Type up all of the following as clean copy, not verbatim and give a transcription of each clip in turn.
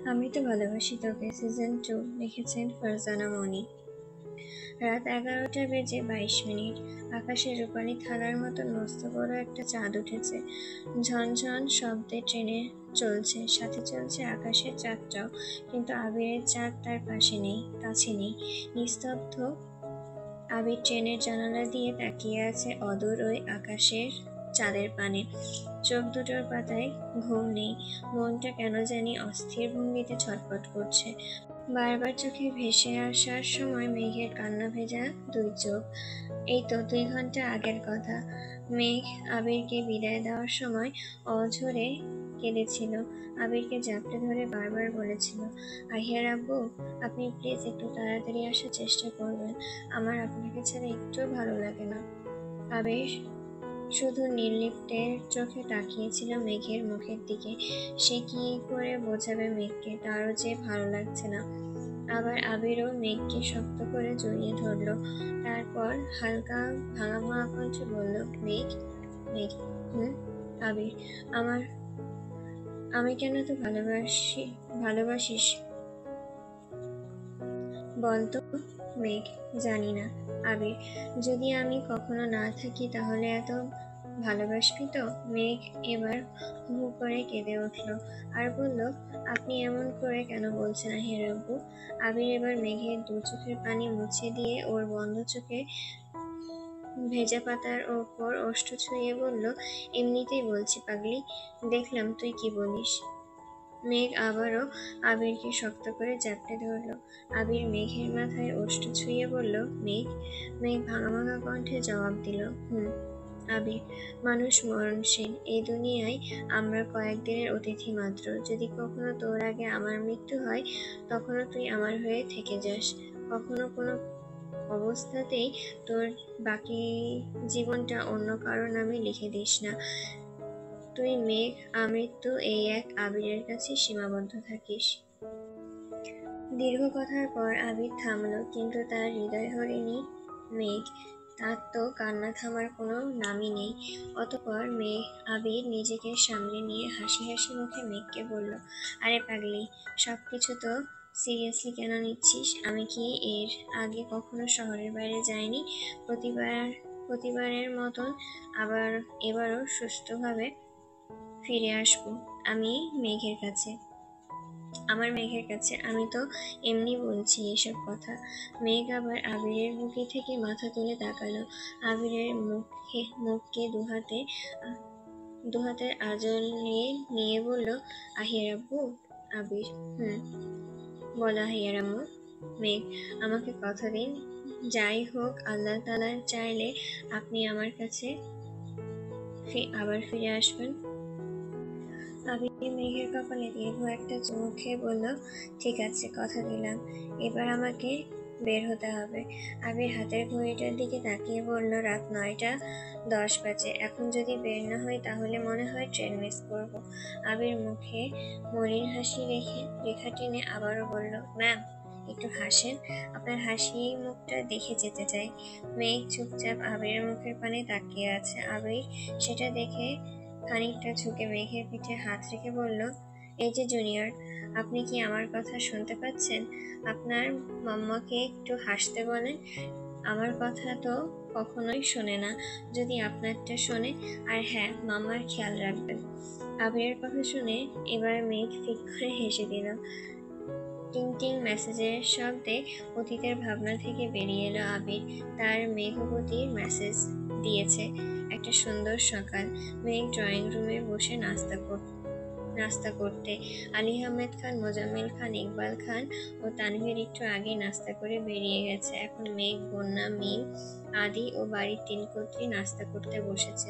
আমি তো ভালোবাসি তোকে সিজন 2 লিখেছেন ফারজানা মনি। রাত 11টা বেজে 22 মিনিট। আকাশে রূপালি থালার মতো মস্ত বড় একটা চাঁদ উঠেছে। ঝনঝন শব্দে ট্রেনে চলছে, সাথে চলছে আকাশের চাঁদটাও। কিন্তু আবিরের চাঁদ তার কাছে নেই। নিস্তব্ধ আবির ট্রেনের জানালা দিয়ে তাকিয়ে আছে অদূর ওই আকাশের চাঁদের পানে। চোখ দুটোর পাতায় ঘুম নেই। মনটা কেন জানি অস্থির ভঙ্গিতে ছটফট করছে। বারবার চোখে ভেসে আসার সময় মেঘের কান্না ভেজা 2 চোখ। এই তো 2 ঘন্টা আগের কথা। মেঘ আবিরকে বিদায় দেওয়ার সময় অঝরে কেঁদেছিল। আবিরকে জাপটে ধরে বারবার বলেছিল, আহিয়ার আব্বু, আপনি প্লিজ একটু তাড়াতাড়ি আসার চেষ্টা করবেন। আমার আপনাকে ছাড়া একটুও ভালো লাগে না। আবির শুধু নির্লিপ্তের চোখে তাকিয়েছিল মেঘের মুখের দিকে। সে কি করে বোঝাবে মেঘকে তারও যে ভালো লাগছে না। আবার আবিরও মেঘকে শক্ত করে জড়িয়ে ধরল। তারপর হালকা ভাঙা ভাঙা কণ্ঠে বলল, মেঘ, মেঘ, হুম, আবির, আমার আমি কেন তো ভালোবাসিস বলতো? মেঘ, জানি না আবির, যদি আমি কখনো না থাকি তাহলে এত ভালোবাসবি তো? মেঘ এবার হু হু করে কেঁদে উঠল আর বলল, আপনি এমন করে কেন বলছেন আহির আব্বু? আবির এবার মেঘের 2 চোখের পানি মুছে দিয়ে ওর বন্ধ চোখে ভেজা পাতার ওপর ওষ্ঠ ছুঁয়ে বলল, এমনিতেই বলছি পাগলি, দেখলাম তুই কি বলিস। মেঘ আবারও আবিরকে শক্ত করে জাপটে ধরল। আবির মেঘের মাথায় ওষ্ঠ ছুঁয়ে বলল, মেঘ। মেঘ ভাঙা ভাঙা কণ্ঠে জবাব দিল, হুম। আবির, মানুষ মরণশীল, এই দুনিয়ায় আমরা কয়েকদিনের অতিথি মাত্র। যদি কখনো তোর আগে আমার মৃত্যু হয়, তখনও তুই আমার হয়ে থেকে যাস। কখনো কোনো অবস্থাতেই তোর বাকি জীবনটা অন্য কারো নামে লিখে দিস না। তুই মেঘ, আমৃত্যু এই এক আবিরের কাছে সীমাবদ্ধ থাকিস। দীর্ঘ কথার পর আবির থামল, কিন্তু তার হৃদয় হরিণী মেঘ, তার তো কান্না থামার কোনো নামই নেই। অতঃপর আবির নিজেকে সামলে নিয়ে হাসি হাসি মুখে মেঘকে বলল, আরে পাগলি, সবকিছু তো সিরিয়াসলি কেন নিচ্ছিস? আমি কি এর আগে কখনো শহরের বাইরে যাইনি? প্রতিবারের মতন এবারও সুস্থভাবে ফিরে আসবো আমি আমার মেঘের কাছে। আমি তো এমনি বলছি এসব কথা। মেঘ আবার আবিরের বুকে থেকে মাথা তুলে তাকালো। আবিরের মুখকে দুহাতের আঁচল নিয়ে বলল, আহিয়ার আব্বু। আবির, হুম, বলো আহিয়ার আম্মু। মেঘ, আমাকে কথা দিন, যাই হোক আল্লাহ তাআলা চাইলে আপনি আমার কাছে আবার ফিরে আসবেন। আবির মেঘের কপালে দীর্ঘ একটা চুমু খেয়ে বলল, ঠিক আছে, কথা দিলাম। এবার আমাকে বের হতে হবে। আবির হাতের ঘড়িটার দিকে তাকিয়ে বলল, রাত 9টা 10 বাজে। এখন যদি বের না হই তাহলে মনে হয় ট্রেন মিস করব। আবির মুখে মলিন হাসি রেখা টেনে আবারও বলল, ম্যাম, একটু হাসেন, আপনার হাসি মুখটা দেখে যেতে চাই। মেঘ চুপচাপ আবিরের মুখের পানে তাকিয়ে আছে। আবির সেটা দেখে খানিকটা ঝুঁকে মেঘের পিঠে হাত রেখে বলল, এই যে জুনিয়র, আপনি কি আমার কথা শুনতে পাচ্ছেন? আপনার মাম্মাকে একটু হাসতে বলেন। আমার কথা তো কখনোই শোনে না, যদি আপনারটা শোনে। আর হ্যাঁ, মাম্মার খেয়াল রাখবেন। আবিরের কথা শুনে এবার মেঘ ফিক করে হেসে দিল। টিং টিং মেসেজের শব্দে অতীতের ভাবনা থেকে বেরিয়ে এলো আবির। তার মেঘবতীর মেসেজ দিয়েছে, একটা সুন্দর সকাল। মেঘ ড্রয়িং রুমে বসে নাস্তা করতে। আলী আহমেদ খান, মোজাম্মেল খান, ইকবাল খান ও তানভীর একটু আগেই নাস্তা করে বেরিয়ে গেছে। এখন মেঘ, বন্যা, মিম, আদি ও বাড়ির 3 কর্ত্রী নাস্তা করতে বসেছে।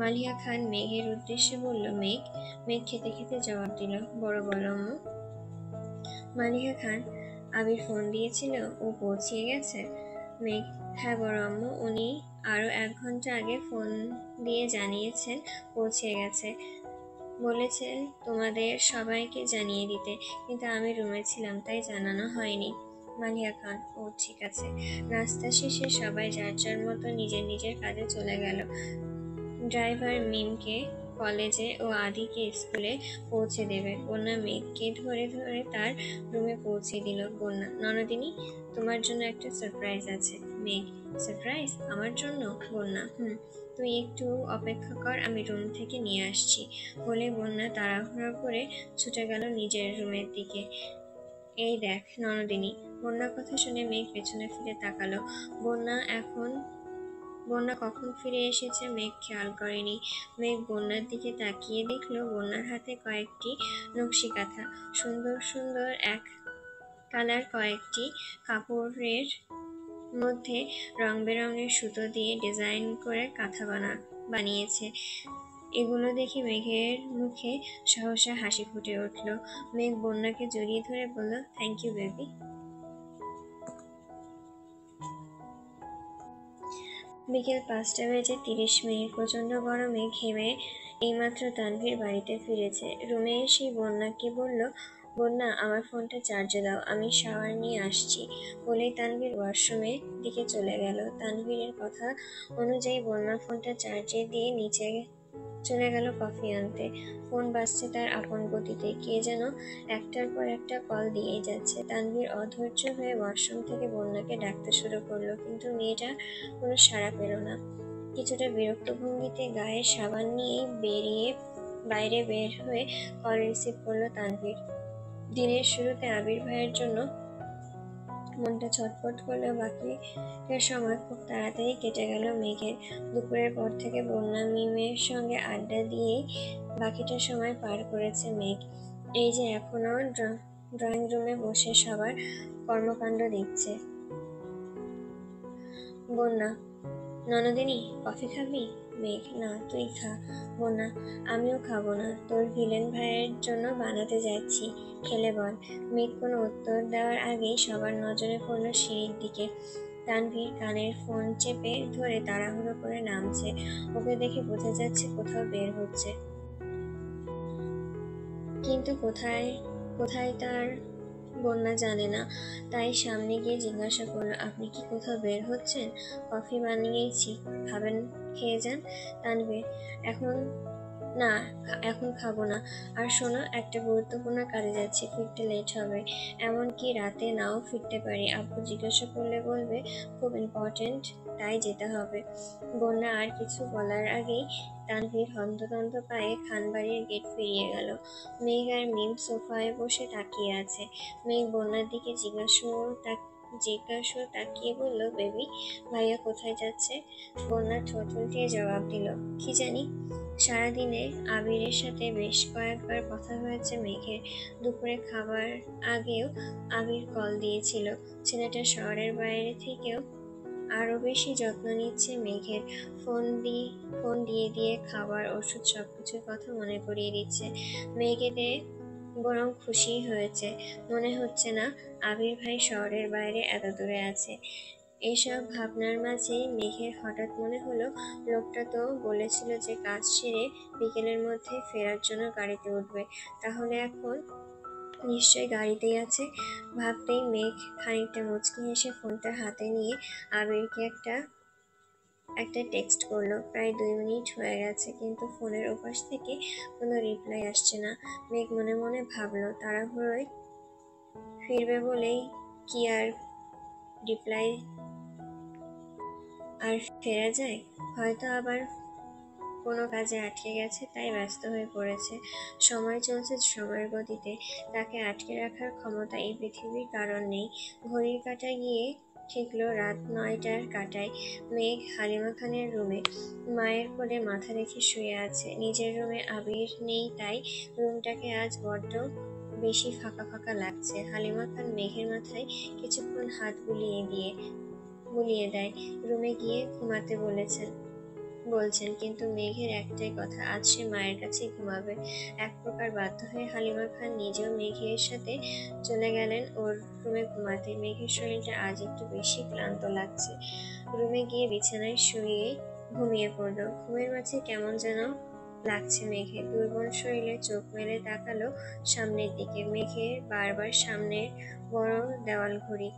মালিহা খান মেঘের উদ্দেশ্যে বলল, মেঘ। মেঘ খেতে খেতে জবাব দিল, বড় বলো আম্মু। মালিহা খান, আবির ফোন দিয়েছিল, ও পৌঁছিয়ে গেছে? মেঘ, হ্যাঁ বড় আম্মু, উনি আরো 1 ঘন্টা আগে ফোন দিয়ে জানিয়েছেন পৌঁছে গেছে। বলেছে তোমাদের সবাইকে জানিয়ে দিতে, কিন্তু আমি রুমে ছিলাম তাই জানানো হয়নি। মালিহা খান, ও ঠিক আছে। নাস্তা শেষে সবাই যার যার মতো নিজের নিজের কাজে চলে গেল। ড্রাইভার মিমকে কলেজে ও আদিকে স্কুলে পৌঁছে দেবে। বন্যা মেঘকে ধরে ধরে তার রুমে পৌঁছে দিল। বন্যা, ননদিনী, তোমার জন্য একটা সারপ্রাইজ আছে। মেঘ, সারপ্রাইজ? আমার জন্য? বন্যা, তুই একটু অপেক্ষা কর, আমি রুম থেকে নিয়ে আসছি। বলে বন্যা তাড়াহুড়ো করে ছুটে গেল নিজের রুমের দিকে। এই দেখ ননদিনী। বন্যার কথা শুনে মেঘ পেছনে ফিরে তাকালো। বন্যা কখন ফিরে এসেছে মেঘ খেয়াল করেনি। মেঘ বন্যার দিকে তাকিয়ে দেখলো বন্যার হাতে কয়েকটি নকশি কাঁথা, সুন্দর সুন্দর এক কালার কয়েকটি কাপড়ের মধ্যে রং বেরঙের সুতো দিয়ে ডিজাইন করে কাঁথা বানিয়েছে। এগুলো দেখে মেঘের মুখে সহসা হাসি ফুটে উঠল। মেঘ বন্যাকে জড়িয়ে ধরে বলল, থ্যাংক ইউ বেবি। বিকেল 5:30। প্রচন্ড গরমে ঘেমে এইমাত্র তানভীর বাড়িতে ফিরেছে। রুমে এসে বন্যাকে বলল, বন্যা, আমার ফোনটা চার্জে দাও, আমি শাওয়ার নিয়ে আসছি। বলেই তানভীর ওয়াশরুমের দিকে চলে গেল। তানভীরের কথা অনুযায়ী বন্যা ফোনটা চার্জে দিয়ে নিচে চলে গেল কফি আনতে। ফোন বাজছে তার আপন গতিতে, কে যেন একটার পর একটা কল দিয়েই যাচ্ছে। তানভীর অধৈর্য হয়ে ওয়াশরুম থেকে বন্যাকে ডাকতে শুরু করলো, কিন্তু মেয়েটা কোনো সাড়া পেল না। কিছুটা বিরক্ত ভঙ্গিতে গায়ে সাবান নিয়েই বাইরে বের হয়ে কল রিসিভ করলো তানভীর। দিনের শুরুতে আবির ভাইয়ের জন্য মনটা ছটফট করলেও বাকিটা সময় খুব তাড়াতাড়ি কেটে গেল মেঘের। দুপুরের পর থেকে বন্যা মিমের সঙ্গে আড্ডা দিয়েই বাকিটা সময় পার করেছে মেঘ। এই যে এখনো ড্রয়িং রুমে বসে সবার কর্মকাণ্ড দেখছে। বন্যা, ননদিনী, কফি খাবি? মেঘ, না, তুই খা। বন্যা, আমিও খাবো না, তোর ভিলেন ভাইয়ের জন্য বানাতে যাচ্ছি, খেলে বল। মেঘ কোনো উত্তর দেওয়ার আগেই সবার নজরে পড়ল সিঁড়ির দিকে। তানভীর কানের ফোন চেপে ধরে তাড়াহুড়ো করে নামছে। ওকে দেখে বোঝা যাচ্ছে কোথাও বের হচ্ছে, কিন্তু কোথায় কোথায় তার বন্যা জানে না। তাই সামনে গিয়ে জিজ্ঞাসা করলো, আপনি কি কোথাও বের হচ্ছেন? কফি বানিয়েছি, খাবেন? খেয়ে যান। তানভীর, এখন না, এখন খাবো না। আর শোনো, একটা গুরুত্বপূর্ণ কাজে যাচ্ছি, ফিরতে লেট হবে, এমনকি রাতে নাও ফিরতে পারি। আব্বু জিজ্ঞাসা করলে বলবে খুব ইম্পর্টেন্ট, তাই যেতে হবে। বন্যা আর কিছু বলার আগেই তানভীর হন্তদন্ত পায়ে খানবাড়ির গেট পেরিয়ে গেল। মেঘ আর মিম সোফায় বসে তাকিয়ে আছে। মেঘ বন্যার দিকে জিজ্ঞাসু তাকিয়ে বলল, বেবি, ভাইয়া কোথায় যাচ্ছে? বন্যা ঠোঁট উল্টিয়ে জবাব দিল, কি জানি। সারাদিনে আবিরের সাথে বেশ কয়েকবার কথা হয়েছে মেঘের। দুপুরে খাবার আগেও আবির কল দিয়েছিল। ছেলেটা শহরের বাইরে থেকেও আরো বেশি যত্ন নিচ্ছে মেঘের। ফোন দিয়ে দিয়ে খাবার, ওষুধ সবকিছুর কথা মনে করিয়ে দিচ্ছে। মেঘ এতে বরং খুশি হয়েছে। মনে হচ্ছে না আবির ভাই শহরের বাইরে এত দূরে আছে। এসব ভাবনার মাঝেই মেঘের হঠাৎ মনে হলো, লোকটা তো বলেছিল যে কাজ সেরে বিকেলের মধ্যে ফেরার জন্য গাড়িতে উঠবে, তাহলে এখন নিশ্চয়ই গাড়িতেই আছে। ভাবতেই মেঘ খানিকটা মুচকি হেসে ফোনটা হাতে নিয়ে আবিরকে একটা টেক্সট করলো। প্রায় 2 মিনিট হয়ে গেছে, কিন্তু ফোনের ওপাশ থেকে কোনো রিপ্লাই আসছে না। মেঘ মনে মনে ভাবলো, তাড়াহুড়োয় ফিরবে বলেই কি আর রিপ্লাই আর ফেরা যায়? হয়তো আবার কোনো কাজে আটকে গেছে, তাই ব্যস্ত হয়ে পড়েছে। সময় চলছে সময়ের গতিতে, তাকে আটকে রাখার ক্ষমতা এই পৃথিবীর কারণ নেই। ঘড়ির কাঁটায় গিয়ে ঠেকল রাত 9টার কাঁটায়। মেঘ হালিমা খানের রুমে মায়ের কোলে মাথা রেখে শুয়ে আছে। নিজের রুমে আবির নেই, তাই রুমটাকে আজ বড্ড বেশি ফাঁকা ফাঁকা লাগছে। হালিমা খান মেঘের মাথায় কিছুক্ষণ হাত বুলিয়ে দেয়। রুমে গিয়ে ঘুমাতে বলছেন, কিন্তু মেঘের একটাই কথা, আজ সে মায়ের কাছেই ঘুমাবে। এক প্রকার বাধ্য হয়ে হালিমা খান নিজেও মেঘের সাথে চলে গেলেন ওর রুমে ঘুমাতে। মেঘের শরীরটা আজ একটু বেশি ক্লান্ত লাগছে। রুমে গিয়ে বিছানায় শুয়ে ঘুমিয়ে পড়ল। ঘুমের মাঝে কেমন যেন লাগছে মেঘের। দুর্বল শরীরে চোখ মেলে তাকালো সামনের দিকে। মেঘের বারবার সামনের বড় দেওয়াল ঘড়ি,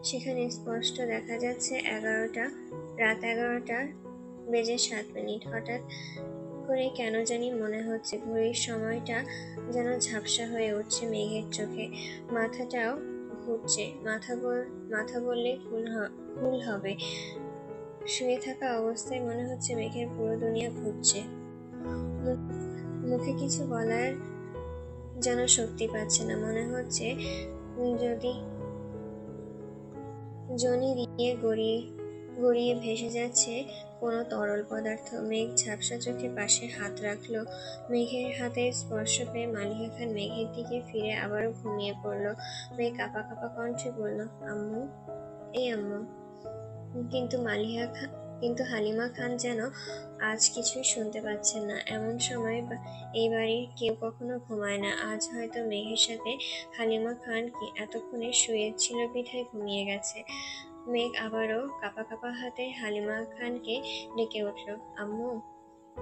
সেখানে স্পষ্ট দেখা যাচ্ছে রাত 11টা বেজে 7 মিনিট। হঠাৎ করে কেন জানি মনে হচ্ছে ঘড়ির সময়টা যেন ঝাপসা হয়ে উঠছে মেঘের চোখে। মাথাটাও ঘুরছে। মাথা বললে ভুল হবে। শুয়ে থাকা অবস্থায় মনে হচ্ছে মেঘের পুরো দুনিয়া ঘুরছে। মুখে কিছু বলার যেন শক্তি পাচ্ছে না। মনে হচ্ছে যদি জনি দিয়ে গড়িয়ে ভেসে যাচ্ছে কোনো তরল পদার্থ। মেঘ ঝাপসা চোখে পাশে হাত রাখলো। মেঘের হাতের স্পর্শ পেয়ে মালিহা খান মেঘের দিকে ফিরে আবারও ঘুমিয়ে পড়ল। মেঘ কাঁপা কাঁপা কণ্ঠে বলল, আম্মু, এই আম্মু। কিন্তু হালিমা খান যেন আজ কিছুই শুনতে পাচ্ছেন না। এমন সময় এই বাড়ির কেউ কখনো ঘুমায় না। আজ হয়তো মেঘের সাথে হালিমা খান কি এতক্ষণে শুয়েছিল বিধায় ঘুমিয়ে গেছে। মেঘ আবারও কাঁপা কাঁপা হাতে হালিমা খানকে ডেকে উঠল, আম্মু।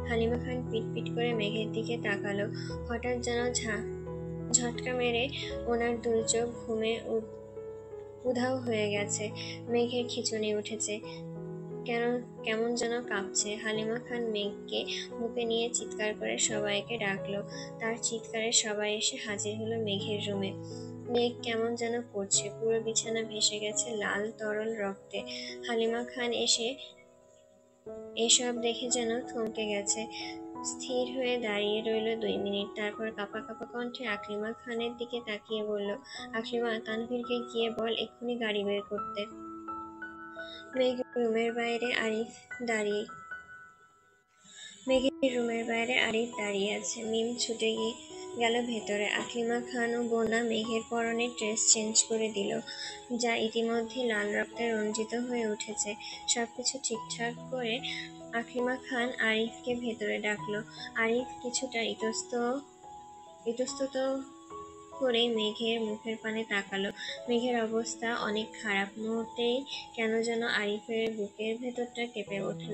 হালিমা খান পিট করে মেঘের দিকে তাকালো। হঠাৎ যেন ঝটকা মেরে ওনার দুই চোখ ঘুমে উধাও হয়ে গেছে। মেঘের খিঁচুনি উঠেছে, কেমন যেন কাঁপছে। হালিমা খান মেঘকে বুকে নিয়ে চিৎকার করে সবাইকে ডাকলো। তার চিৎকারে সবাই এসে হাজির হলো মেঘের রুমে। মেঘ কেমন যেন করছে, পুরো বিছানা ভেসে গেছে লাল তরল রক্তে। হালিমা খান এসব দেখে যেন থমকে গেছে। স্থির হয়ে দাঁড়িয়ে রইল 2 মিনিট। তারপর কাঁপা কাঁপা কণ্ঠে আকলিমা খানের দিকে তাকিয়ে বলল, আকলিমা, তানভীরকে গিয়ে বল এক্ষুনি গাড়ি বের করতে। মেঘের রুমের বাইরে আরিফ দাঁড়িয়ে আছে। মিম ছুটে গেল ভেতরে। আকলিমা খান ও বোনা মেঘের পরনের ড্রেস চেঞ্জ করে দিল, যা ইতিমধ্যে লাল রক্তে রঞ্জিত হয়ে উঠেছে। সবকিছু ঠিকঠাক করে আকলিমা খান আরিফকে ভেতরে ডাকলো। আরিফ কিছুটা ইতস্তত করে মেঘের মুখের পানে তাকালো। মেঘের অবস্থা অনেক খারাপ। মুহূর্তেই কেন যেন আরিফের বুকের ভেতরটা কেঁপে উঠল।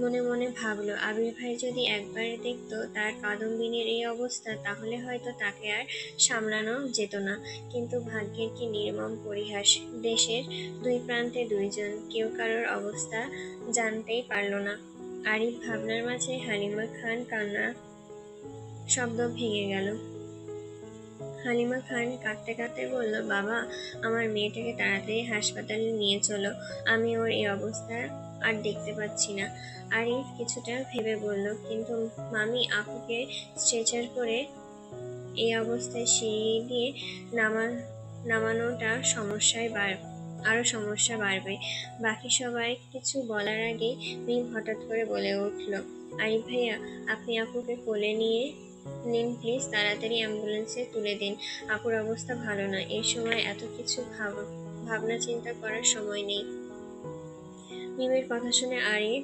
মনে মনে ভাবলো, আবির ভাই যদি একবার দেখতো তার কাদম্বিনীর এই অবস্থা, তাহলে হয়তো তাকে আর সামলানো যেত না। কিন্তু ভাগ্যের কি নির্মম পরিহাস। দেশের 2 প্রান্তে 2 জন, কেউ কারোর অবস্থা জানতেই পারল না। আরিফ ভাবনার মাঝে হালিমা খান কান্না শব্দ ভেঙে গেল। হালিমা খান কাঁদতে কাঁদতে বলল, বাবা, আমার মেয়েটাকে তাড়াতাড়ি হাসপাতালে নিয়ে চলো। আমি ওর এই অবস্থা আর দেখতে পাচ্ছি না। আরিফ কিছুটা ভেবে বলল, কিন্তু মামি, আপুকে স্ট্রেচার করে এই অবস্থায় সিঁড়ি দিয়ে নামানোটা আরো সমস্যা বাড়বে। বাকি সবাই কিছু বলার আগেই মিম হঠাৎ করে বলে উঠল, আরিফ ভাইয়া, আপনি আপুকে কোলে নিন প্লিজ। তাড়াতাড়ি অ্যাম্বুলেন্সে তুলে দিন। আপুর অবস্থা ভালো না। এই সময় এত কিছু ভাবনা চিন্তা করার সময় নেই। মিমের কথা শুনে আরিফ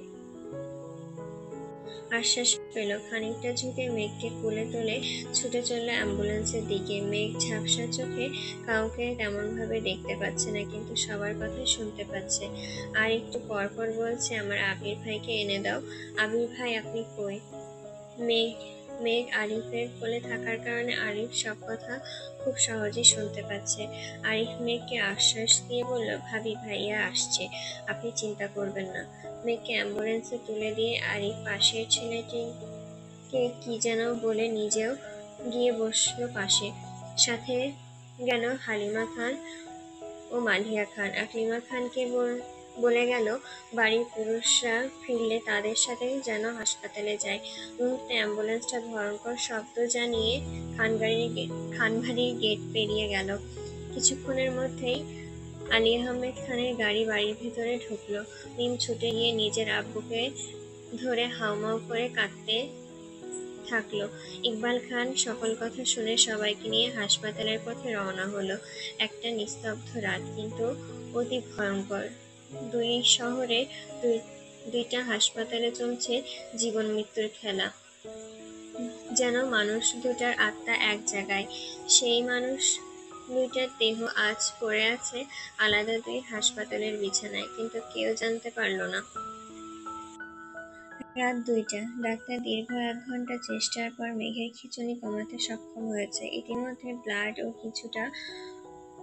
আশ্বাস পেল। খানিকটা ঝুঁকে মেঘকে কোলে তুলে ছুটে চলল অ্যাম্বুলেন্সের দিকে। মেঘ ঝাপসা চোখে কাউকে তেমনভাবে দেখতে পাচ্ছে না, কিন্তু সবার কথাই শুনতে পাচ্ছে। আর একটু পরপর বলছে, আমার আবির ভাইকে এনে দাও। আবির ভাই, আপনি কই? মেঘ আরিফের কোলে থাকার কারণে আরিফ সব কথা খুব সহজেই শুনতে পাচ্ছে। আরিফ মেঘকে আশ্বাস দিয়ে বলল, ভাবি, ভাইয়া আসছে, আপনি চিন্তা করবেন না। মেঘকে অ্যাম্বুলেন্সে তুলে দিয়ে আরিফ পাশের ছেলেটিকে কি যেন বলে নিজেও গিয়ে বসলো পাশে। সাথে গেল হালিমা খান ও মালিহা খান। আকলিমা খানকে বলে গেল, বাড়ির পুরুষরা ফিরলে তাদের সাথে যেন হাসপাতালে যায়। মুহূর্তে অ্যাম্বুলেন্সটা ভয়ঙ্কর শব্দ জানিয়ে খানবাড়ির গেট পেরিয়ে গেল। কিছুক্ষণের মধ্যেই আলী আহমেদ খানের গাড়ি বাড়ির ভেতরে ঢুকলো। মিম ছুটে গিয়ে নিজের আব্বুকে ধরে হাউমাউ করে কাঁদতে থাকলো। ইকবাল খান সকল কথা শুনে সবাইকে নিয়ে হাসপাতালের পথে রওনা হলো। একটা নিস্তব্ধ রাত, কিন্তু অতি ভয়ঙ্কর। 2 শহরে 2টা হাসপাতালে চলছে জীবন মৃত্যুর খেলা। যেন মানুষ দুটার আত্মা এক জায়গায়। সেই মানুষ 2টার দেহ আজ পড়ে আছে আলাদা 2 হাসপাতালের বিছানায়, কিন্তু কেউ জানতে পারল না। রাত 2টা। ডাক্তার দীর্ঘ 1 ঘন্টা চেষ্টার পর মেঘের খিঁচুনি কমাতে সক্ষম হয়েছে। ইতিমধ্যে ব্লাড ও কিছুটা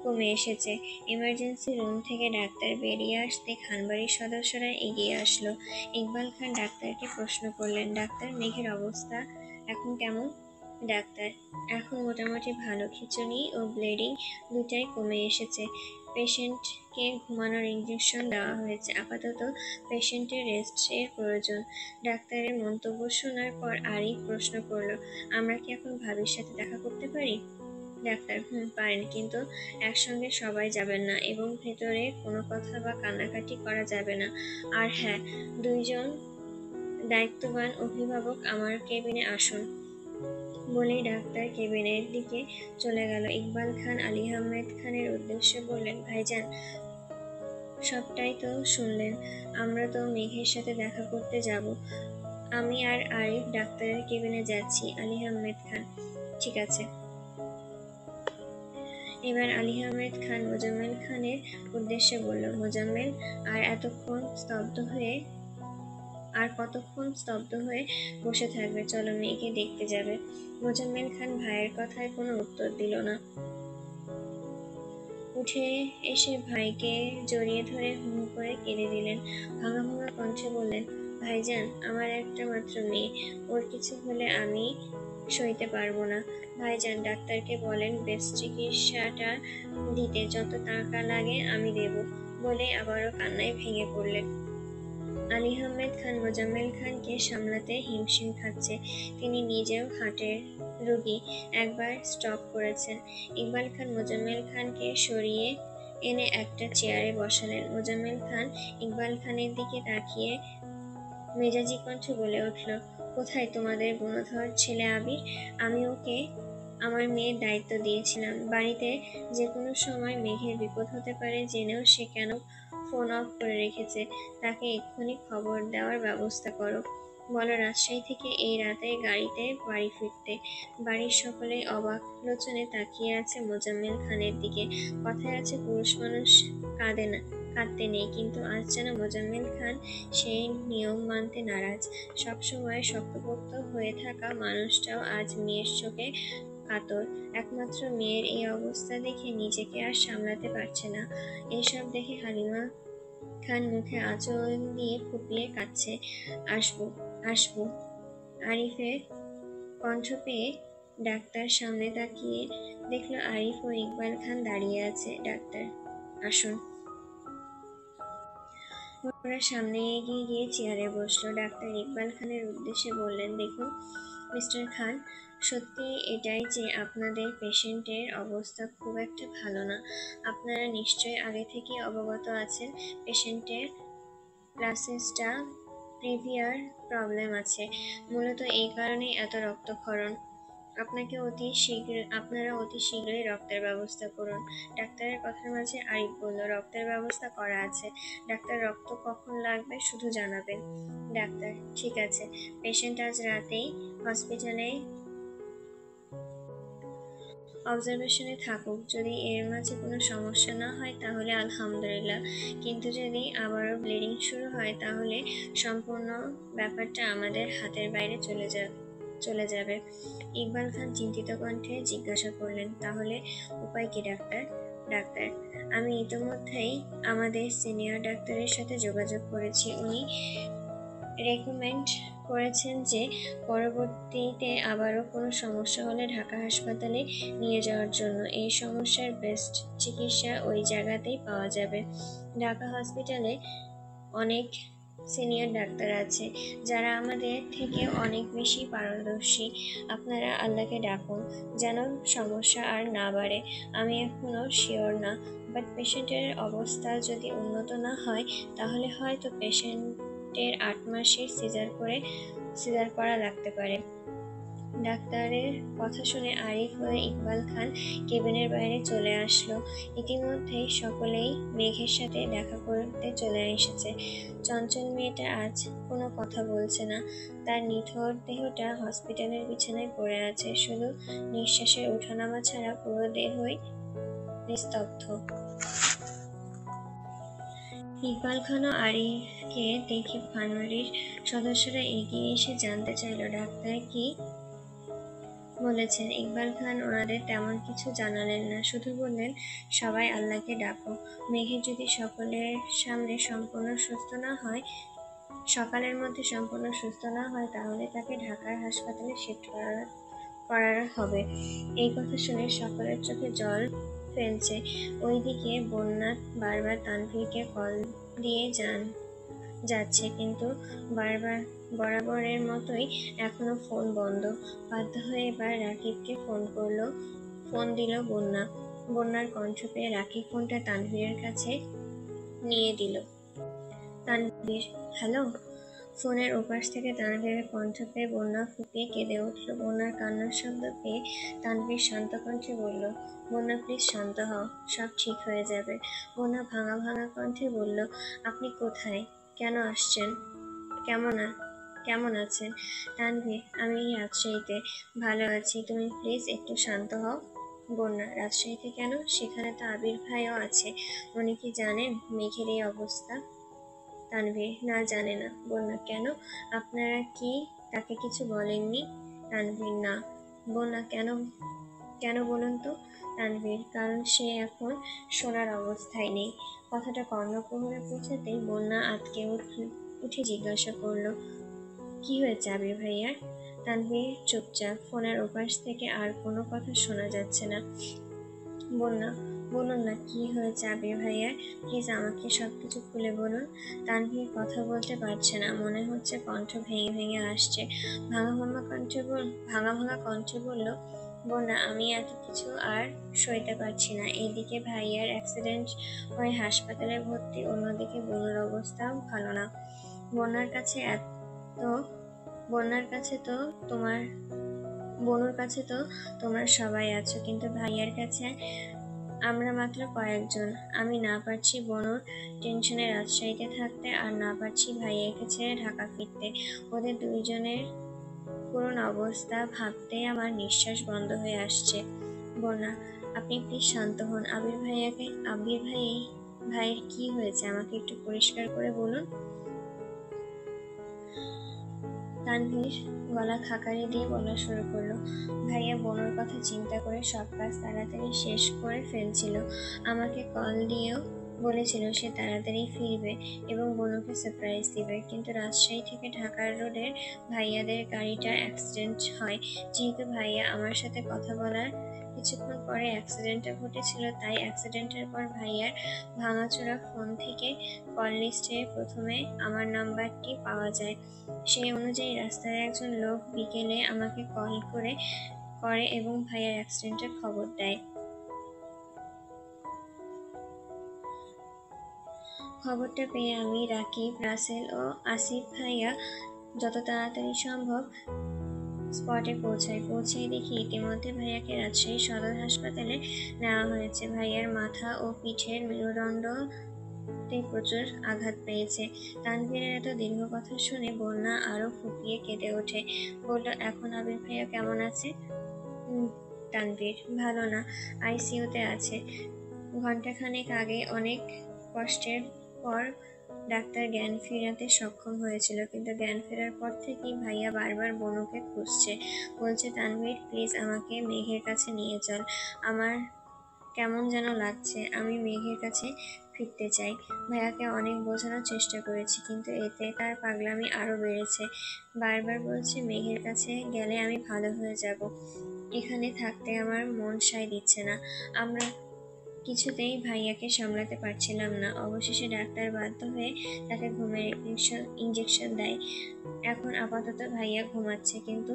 কমে এসেছে। ইমার্জেন্সি রুম থেকে ডাক্তার বেরিয়ে আসতে খানবাড়ির সদস্যরা এগিয়ে আসলো। ইকবাল খান ডাক্তারকে প্রশ্ন করলেন, ডাক্তার, মেঘের অবস্থা এখন কেমন? ডাক্তার, এখন মোটামুটি ভালো, খিঁচুনি ও ব্লিডিং দুটাই কমে এসেছে। পেশেন্টকে ঘুমানোর ইঞ্জেকশন দেওয়া হয়েছে, আপাতত পেশেন্টের রেস্টের প্রয়োজন। ডাক্তারের মন্তব্য শোনার পর আরিফ প্রশ্ন করলো, আমরা কি এখন ভাবির সাথে দেখা করতে পারি? ডাক্তার, পারেন, কিন্তু একসঙ্গে সবাই যাবেন না এবং ভেতরে কোনো কথা বা কান্নাকাটি করা যাবে না। আর হ্যাঁ, দুইজন দায়িত্ববান অভিভাবক আমার কেবিনে আসুন। বলেই ডাক্তার কেবিনের দিকে চলে গেল। ইকবাল খান আলী আহমেদ খানের উদ্দেশ্যে বললেন, ভাইজান, সবটাই তো শুনলেন, আমরা তো মেঘের সাথে দেখা করতে যাব। আমি আর আরিফ ডাক্তারের কেবিনে যাচ্ছি। আলী আহমেদ খান, ঠিক আছে। এবার আলী আহমেদ খান মোজাম্মেল খানের উদ্দেশ্যে বলল, মোজাম্মেল, আর কতক্ষণ স্তব্ধ হয়ে বসে থাকবে? চলো, মেয়েকে দেখতে যাবে। মোজাম্মেল খান ভাইয়ের কথায় কোনো উত্তর দিল না। উঠে এসে ভাইকে জড়িয়ে ধরে হুম করে কেঁদে দিলেন। ভাঙা ভাঙা কণ্ঠে বললেন, ভাইজান, আমার একটা মাত্র মেয়ে, ওর কিছু হলে আমি সইতে পারবো না। ভাইজান, ডাক্তারকে বলেন বেস্ট চিকিৎসাটা দিতে, যত টাকা লাগে আমি দেব। বলে আবারও কান্নায় ভেঙে পড়লেন। আলী আহমেদ খান মোজাম্মেল খানকে সামলাতে হিমশিম খাচ্ছে। তিনি নিজেও হার্টের রোগী, একবার স্ট্রোক করেছেন। ইকবাল খান মোজাম্মেল খানকে সরিয়ে এনে একটা চেয়ারে বসালেন। মোজাম্মেল খান ইকবাল খানের দিকে তাকিয়ে মেজাজি কণ্ঠে বলে উঠল, কোথায় তোমাদের গুণধর ছেলে আবির? আমি ওকে আমার মেয়ের দায়িত্ব দিয়েছিলাম। বাড়িতে যে কোনো সময় মেঘের বিপদ হতে পারে জেনেও সে কেন ফোন অফ করে রেখেছে? তাকে এক্ষুনি খবর দেওয়ার ব্যবস্থা করো। বলো রাজশাহী থেকে এই রাতে গাড়িতে বাড়ি ফিরতে। বাড়ির সকলেই অবাক লোচনে তাকিয়ে আছে মোজাম্মেল খানের দিকে। কথায় আছে, পুরুষ মানুষ কাঁদে না, কাঁদতে নেই, কিন্তু আজ যেন মোজাম্মেল খান সেই নিয়ম মানতে নারাজ। সবসময় শক্তপোক্ত হয়ে থাকা মানুষটাও আজ মেয়ের চোখে কাতর। একমাত্র মেয়ের এই অবস্থা দেখে নিজেকে আর সামলাতে পারছে না। এসব দেখে হালিমা খান মুখে আঁচল দিয়ে ফুপিয়ে কাঁদছে। আসবো, আসবো। আরিফের কণ্ঠ পেয়ে ডাক্তার সামনে তাকিয়ে দেখলো আরিফ ও ইকবাল খান দাঁড়িয়ে আছে। ডাক্তার, আসুন। ওরা সামনে এগিয়ে গিয়ে চেয়ারে বসলো। ডাক্তার ইকবাল খানের উদ্দেশ্যে বললেন, দেখুন মিস্টার খান, সত্যি এটাই যে আপনাদের পেশেন্টের অবস্থা খুব একটা ভালো না। আপনারা নিশ্চয়ই আগে থেকে অবগত আছেন পেশেন্টের প্লাসেন্টা প্রিভিয়ার প্রবলেম আছে। মূলত এই কারণেই এত রক্তক্ষরণ। আপনারা অতি শীঘ্রই রক্তের ব্যবস্থা করুন। ডাক্তারের কথার মাঝে আরিফ বলল, রক্তের ব্যবস্থা করা আছে। ডাক্তার, রক্ত কখন লাগবে শুধু জানাবেন। ডাক্তার, ঠিক আছে। পেশেন্ট আজ রাতেই হসপিটালে অবজারভেশনে থাকুক। যদি এর মাঝে কোনো সমস্যা না হয় তাহলে আলহামদুলিল্লাহ, কিন্তু যদি আবারও ব্লিডিং শুরু হয় তাহলে সম্পূর্ণ ব্যাপারটা আমাদের হাতের বাইরে চলে যাবে। ইকবাল খান চিন্তিত কণ্ঠে জিজ্ঞাসা করলেন, তাহলে উপায় কি ডাক্তার? ডাক্তার, আমি ইতোমধ্যেই আমাদের সিনিয়র ডাক্তারের সাথে যোগাযোগ করেছি। উনি রেকমেন্ড করেছেন যে পরবর্তীতে আবারও কোনো সমস্যা হলে ঢাকা হাসপাতালে নিয়ে যাওয়ার জন্য। এই সমস্যার বেস্ট চিকিৎসা ওই জায়গাতেই পাওয়া যাবে। ঢাকা হসপিটালে অনেক সিনিয়র ডাক্তার আছে যারা আমাদের থেকে অনেক বেশি পারদর্শী। আপনারা আল্লাহকে ডাকুন যেন সমস্যা আর না বাড়ে। আমি এখনো শিওর না, বাট পেশেন্টের অবস্থা যদি উন্নত না হয় তাহলে হয়তো পেশেন্টের 8 মাসের সিজার করা লাগতে পারে। ডাক্তারের কথা শুনে আরিফ ও ইকবাল খান কেবিনের বাইরে চলে আসলো। ইতিমধ্যেই সকলেই মেঘের সাথে দেখা করতে চলে এসেছে। চঞ্চল মেয়েটা আজ কোনো কথা বলছে না। তার নিথর দেহটা হসপিটালের বিছানায় পড়ে আছে, শুধু নিঃশ্বাসের ওঠানামা ছাড়া পুরো দেহই নিস্তব্ধ। ইকবাল খান ও আরিফকে দেখে খানবাড়ির সদস্যরা এগিয়ে এসে জানতে চাইল, ডাক্তার কি বলেছেন। ইকবাল খান ওনাদের তেমন কিছু জানালেন না, শুধু বললেন সবাই আল্লাহকে ডাকো। মেঘের যদি সকালের মধ্যে সম্পূর্ণ সুস্থ না হয় তাহলে তাকে ঢাকার হাসপাতালে শিফট করার হবে। এই কথা শুনে সকলের চোখে জল ফেলছে। ওইদিকে বন্যা বারবার তানভীরকে কল দিয়ে যাচ্ছে, কিন্তু বরাবরের মতোই এখনো ফোন বন্ধ। বাধ্য হয়ে এবার রাকিবকে ফোন দিল বন্যা। বন্যার কণ্ঠ পেয়ে রাকিব ফোনটা তানভীরের কাছে নিয়ে দিল। তানভীর, হ্যালো। ফোনের ওপাশ থেকে তানভীরের কণ্ঠ পেয়ে বন্যা ফুঁপিয়ে কেঁদে উঠল। বন্যার কান্নার শব্দ পেয়ে তানভীর শান্ত কণ্ঠে বলল, বন্যা প্লিজ শান্ত হও, সব ঠিক হয়ে যাবে। বন্যা ভাঙা ভাঙা কণ্ঠে বলল, আপনি কোথায়, কেন আসছেন, কেমন আছেন? তানভীর, আমি রাজশাহীতে ভালো আছি, তুমি প্লিজ একটু শান্ত হও। বন্যা, রাজশাহীতে কেন? সেখানে তো আবির ভাইও আছে, উনি কি জানেন মেঘের এই অবস্থা? তানভীর, না, জানে না। বন্যা, কেন, আপনারা কি তাকে কিছু বলেননি? তানভীর, না। বন্যা, কেন কেন বলুন তো? তানভীর, কারণ সে এখন শোনার অবস্থায় নেই। কথাটা কর্ণকুহরে পৌঁছাতেই বন্যা আঁতকে উঠে জিজ্ঞাসা করল, কি হয়েছে আবির ভাইয়ার? তানভীর চুপচাপ। ফোনের ওপাশ থেকে আর কোনো কথা শোনা যাচ্ছে না। বন্যা, বলুন না কি হয়েছে আবির ভাইয়ার, প্লিজ আমাকে সবকিছু খুলে বলুন। তানভীর কথা বলতে পারছে না, মনে হচ্ছে কণ্ঠ ভেঙে ভেঙে আসছে। ভাঙা ভাঙা কণ্ঠে বলল, বন্যা, আমি এত কিছু আর সইতে পারছি না। এইদিকে ভাইয়ার অ্যাক্সিডেন্ট হয়ে হাসপাতালে ভর্তি, অন্যদিকে বনুর অবস্থাও ভালো না। বন্যার কাছে বন্যার কাছে তো তোমার বনুর কাছে তো তোমরা সবাই আছো, কিন্তু ভাইয়ার কাছে আমরা মাত্র কয়েকজন। আমি না পারছি বনুর টেনশনে রাজশাহীতে থাকতে, আর না পারছি ভাইয়াকে ছেড়ে ঢাকা ফিরতে। ওদের দুইজনের করুণ অবস্থা ভাবতেই আমার নিঃশ্বাস বন্ধ হয়ে আসছে। বন্যা, আপনি প্লিজ শান্ত হন। আবির ভাইয়ের কি হয়েছে আমাকে একটু পরিষ্কার করে বলুন। তানভীর গলা খাকারি দিয়ে বলা শুরু করলো, ভাইয়া বনুর কথা চিন্তা করে সব কাজ তাড়াতাড়ি শেষ করে ফেলছিল। আমাকে কল দিয়েও বলেছিল সে তাড়াতাড়ি ফিরবে এবং বনুকে সারপ্রাইজ দিবে, কিন্তু রাজশাহী থেকে ঢাকার রোডের ভাইয়াদের গাড়িটার অ্যাক্সিডেন্ট হয়। যেহেতু ভাইয়া আমার সাথে কথা বলার কিছুক্ষণ পরে অ্যাক্সিডেন্টটা ঘটেছিল, তাই অ্যাক্সিডেন্টের পর ভাইয়ার ভাঙাচোরা ফোন থেকে কল লিস্টে প্রথমে আমার নাম্বারটি পাওয়া যায়। সেই অনুযায়ী রাস্তার একজন লোক বিকেলে আমাকে কল করে এবং ভাইয়ার অ্যাক্সিডেন্টের খবর দেয়। খবরটা পেয়ে আমি, রাকিব, রাসেল ও আসিফ ভাইয়া যত তাড়াতাড়ি সম্ভব স্পটে পৌঁছেই দেখি ইতিমধ্যে ভাইয়াকে রাজশাহী সদর হাসপাতালে নেওয়া হয়েছে। ভাইয়ার মাথা ও পিঠের মেরুদণ্ডতে প্রচুর আঘাত পেয়েছে। তানভীরের এত দীর্ঘ কথা শুনে বন্যা আরো ফুঁপিয়ে কেঁদে ওঠে। বলল, এখন আবির ভাইয়া কেমন আছে? তানভীর, ভালো না, আইসিইউতে আছে। ঘণ্টাখানেক আগে অনেক কষ্টের পর ডাক্তার জ্ঞান ফেরাতে সক্ষম হয়েছিল, কিন্তু জ্ঞান ফেরার পর থেকেই ভাইয়া বারবার বনুকে খুঁজছে। বলছে, তানভীর প্লিজ আমাকে মেঘের কাছে নিয়ে চল, আমার কেমন যেন লাগছে, আমি মেঘের কাছে ফিরতে চাই। ভাইয়াকে অনেক বোঝানোর চেষ্টা করেছি, কিন্তু এতে তার পাগলামি আরো বেড়েছে। বারবার বলছে মেঘের কাছে গেলে আমি ভালো হয়ে যাব, এখানে থাকতে আমার মন সায় দিচ্ছে না। আমরা কিছুতেই ভাইয়াকে সামলাতে পারছিলাম না। অবশেষে ডাক্তার বাধ্য হয়ে তাকে ঘুমের ইঞ্জেকশন দেয়। এখন আপাতত ভাইয়া ঘুমাচ্ছে, কিন্তু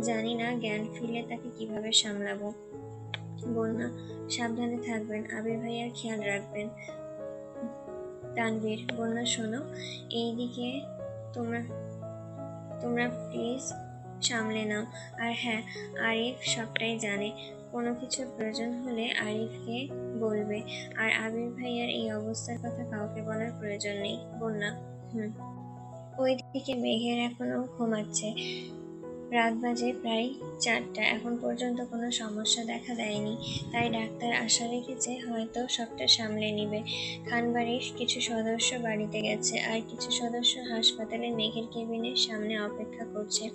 জানি না জ্ঞান ফিরলে তাকে কিভাবে সামলাবো। বন্যা, সাবধানে থাকবেন, আবির ভাইয়ার খেয়াল রাখবেন। তানভীর, বন্যা শোনো, এইদিকে তোমরা প্লিজ সামলে নাও। আর হ্যাঁ, আরিফ সবটাই জানে, কোনো কিছুর প্রয়োজন হলে আরিফকে বলবে। আর আবির ভাইয়ার এই অবস্থার কথা কাউকে বলার প্রয়োজন নেই। বন্যা, ওইদিকে মেঘের এখনো ঘুমাচ্ছে। রাত বাজে প্রায় 4টা, এখন পর্যন্ত কোনো সমস্যা দেখা দেয়নি, তাই ডাক্তার আশা রেখেছে হয়তো সবটা সামলে নিবে। খানবাড়ির কিছু সদস্য বাড়িতে গেছে, আর কিছু সদস্য হাসপাতালে মেঘের কেবিনের সামনে অপেক্ষা করছে।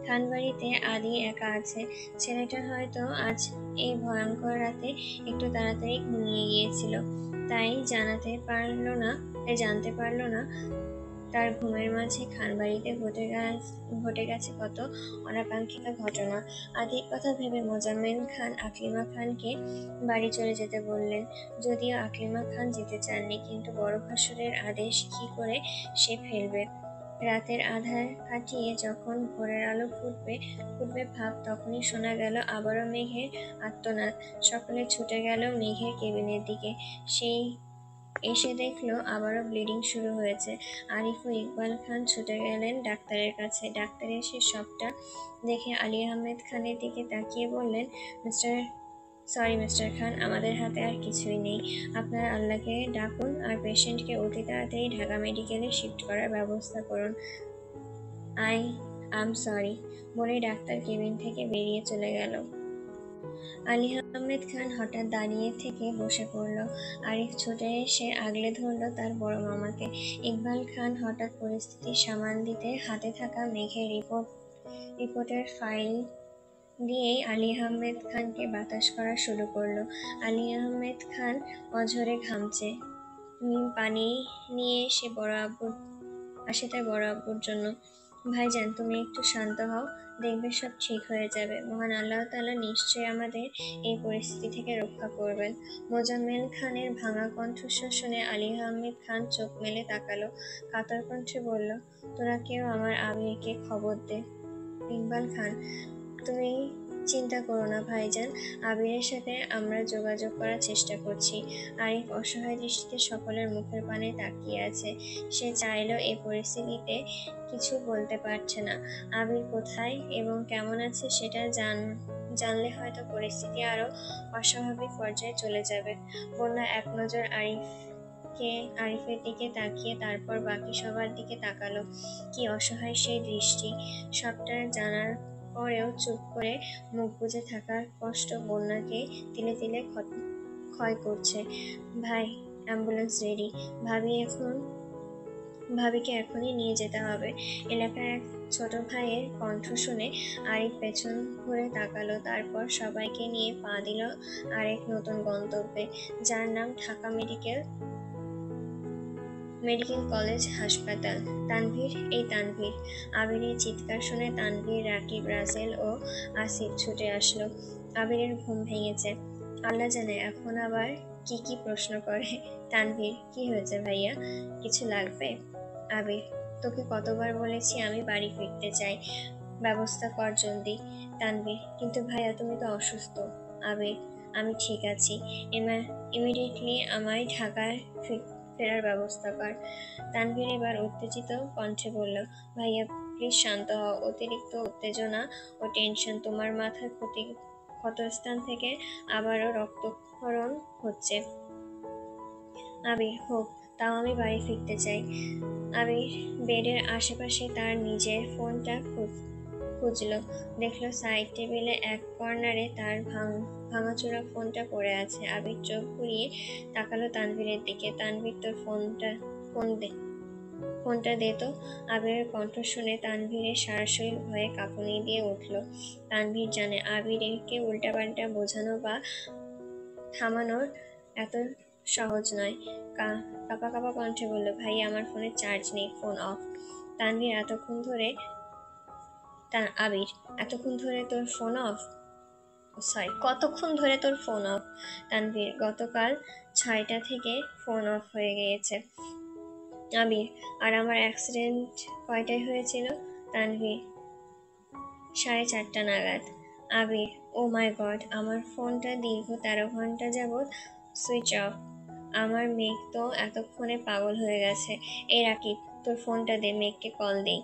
খানবাড়িতে আদি একা আছে। ছেলেটা হয়তো আজ এই ভয়ঙ্কর রাতে একটু তাড়াতাড়ি ঘুমিয়ে গিয়েছিল, তাই জানতে পারলো না তার ঘুমের মাঝে খানবাড়িতে ঘটে গেছে কত অনাকাঙ্ক্ষিত ঘটনা। আদির কথা ভেবে মোজাম্মেল খান আকলিমা খানকে বাড়ি চলে যেতে বললেন। যদিও আকলিমা খান যেতে চাননি, কিন্তু বড় ভাসুরের আদেশ কি করে সে ফেলবে। রাতের আধার কাটিয়ে যখন ভোরের আলো ফুটবে ভাব, তখনই শোনা গেল আবারও মেঘের আর্তনাদ। সকলে ছুটে গেল মেঘের কেবিনের দিকে। সেই এসে দেখলো আবারও ব্লিডিং শুরু হয়েছে। আরিফ ও ইকবাল খান ছুটে গেলেন ডাক্তারের কাছে। ডাক্তার এসে সবটা দেখে আলী আহমেদ খানের দিকে তাকিয়ে বললেন, মিস্টার খান, আমাদের হাতে আর কিছুই নেই। আপনারা আল্লাহকে ডাকুন আর পেশেন্টকে অতি তাড়াতাড়ি ঢাকা মেডিকেলে শিফট করার ব্যবস্থা করুন। আই আম সরি বলে ডাক্তার কেবিন থেকে বেরিয়ে চলে গেল। আলী আহমেদ খান হঠাৎ দাঁড়িয়ে থেকে বসে পড়ল। আরিফ ছুটে এসে আগলে ধরল তার বড় মামাকে। ইকবাল খান হঠাৎ পরিস্থিতি সামাল দিতে হাতে থাকা মেঘের রিপোর্টের ফাইল দিয়েই আলী আহমেদ খানকে বাতাস করা শুরু করলো। আলী আহমেদ খান অঝরে ঘামছে। পানি নিয়ে আসে তার বড় আব্বুর জন্য। ভাইজান, তুমি একটু শান্ত হও, দেখবে সব ঠিক হয়ে যাবে। মহান আল্লাহ তাআলা নিশ্চয়ই আমাদের এই পরিস্থিতি থেকে রক্ষা করবেন। মোজাম্মেল খানের ভাঙা কণ্ঠস্বর শুনে আলী আহমেদ খান চোখ মেলে তাকালো, কাতর কণ্ঠে বলল, তোরা কেউ আমার আমিরকে খবর দে। ইকবাল খান, তুমি চিন্তা করো না ভাইজান, আবিরের সাথে আমরা যোগাযোগ করার চেষ্টা করছি। আরিফ অসহায় দৃষ্টিতে সকলের মুখের পানে তাকিয়ে আছে। সে চাইলেও এই পরিস্থিতিতে কিছু বলতে পারছে না। আবির কোথায় এবং কেমন আছে সেটা জানলে হয়তো পরিস্থিতি আরো অস্বাভাবিক পর্যায়ে চলে যাবে। বন্যা এক নজর আরিফের দিকে তাকিয়ে তারপর বাকি সবার দিকে তাকালো। কি অসহায় সেই দৃষ্টি! সবটা জানার পরেও চুপ করে মুখ বুজে থাকার কষ্ট বন্যাকে তিলে তিলে ক্ষয় করছে। ভাই, অ্যাম্বুলেন্স রেডি। ভাবিকে এখনই নিয়ে যেতে হবে। এলাকার এক ছোট ভাইয়ের কণ্ঠ শুনে আরিফ পেছন ঘুরে তাকালো, তারপর সবাইকে নিয়ে পা দিল আরেক নতুন গন্তব্যে, যার নাম ঢাকা মেডিকেল কলেজ হাসপাতাল। তানভীর। আবিরের চিৎকার শুনে তানভীর, রাকিব, রাসেল ও আসিফ ছুটে আসলো। আবিরের ঘুম ভেঙেছে। আল্লাহ জানে এখন আবার কি কি প্রশ্ন করে। তানভীর, কি হয়েছে ভাইয়া, কিছু লাগবে? আবির, তোকে কতবার বলেছি আমি বাড়ি ফিরতে চাই, ব্যবস্থা কর জলদি। তানভীর, কিন্তু ভাইয়া তুমি তো অসুস্থ। আবির, আমি ঠিক আছি, ইমিডিয়েটলি আমায় ঢাকায় ফেরার ব্যবস্থা কর। তানভীর এবার উত্তেজিত কণ্ঠে বলল, ভাইয়া প্লিজ শান্ত হও। অতিরিক্ত উত্তেজনা ও টেনশন তোমার মাথার ক্ষতস্থান থেকে আবারও রক্তক্ষরণ হচ্ছে। আবির, হোক, তাও আমি বাড়ি ফিরতে চাই। আবির বেডের আশেপাশে তার নিজের ফোনটা খুঁজলো। দেখলো সাইড টেবিলে এক কর্নারে তার ভাঙাচোরা ফোনটা পড়ে আছে। আবির চোখ ঘুরিয়ে তাকালো তানভীরের দিকে। তানভীর, তোর ফোনটা দে তো। আবিরের কণ্ঠ শুনে তানভীরের সারা শরীর ভয়ে কাঁপুনি দিয়ে উঠল। তানভীর জানে আবিরকে উল্টাপাল্টা বোঝানো বা থামানোর এত সহজ নয়। কাঁপা কাঁপা কণ্ঠে বলল, ভাই আমার ফোনে চার্জ নেই, ফোন অফ। আবির, এতক্ষণ ধরে তোর ফোন অফ? কতক্ষণ ধরে তোর ফোন অফ? তানভীর, গতকাল 6টা থেকে ফোন অফ হয়ে গিয়েছে। আবির, আর আমার অ্যাক্সিডেন্ট কয়টায় হয়েছিল? তানভীর, 4:30 নাগাদ। আবির, ও মাই গড, আমার ফোনটা দীর্ঘ 13 ঘন্টা যাবৎ সুইচ অফ। আমার মেঘ তো এতক্ষণে পাগল হয়ে গেছে। এই রাকিব, তোর ফোনটা দে, মেঘকে কল দেই।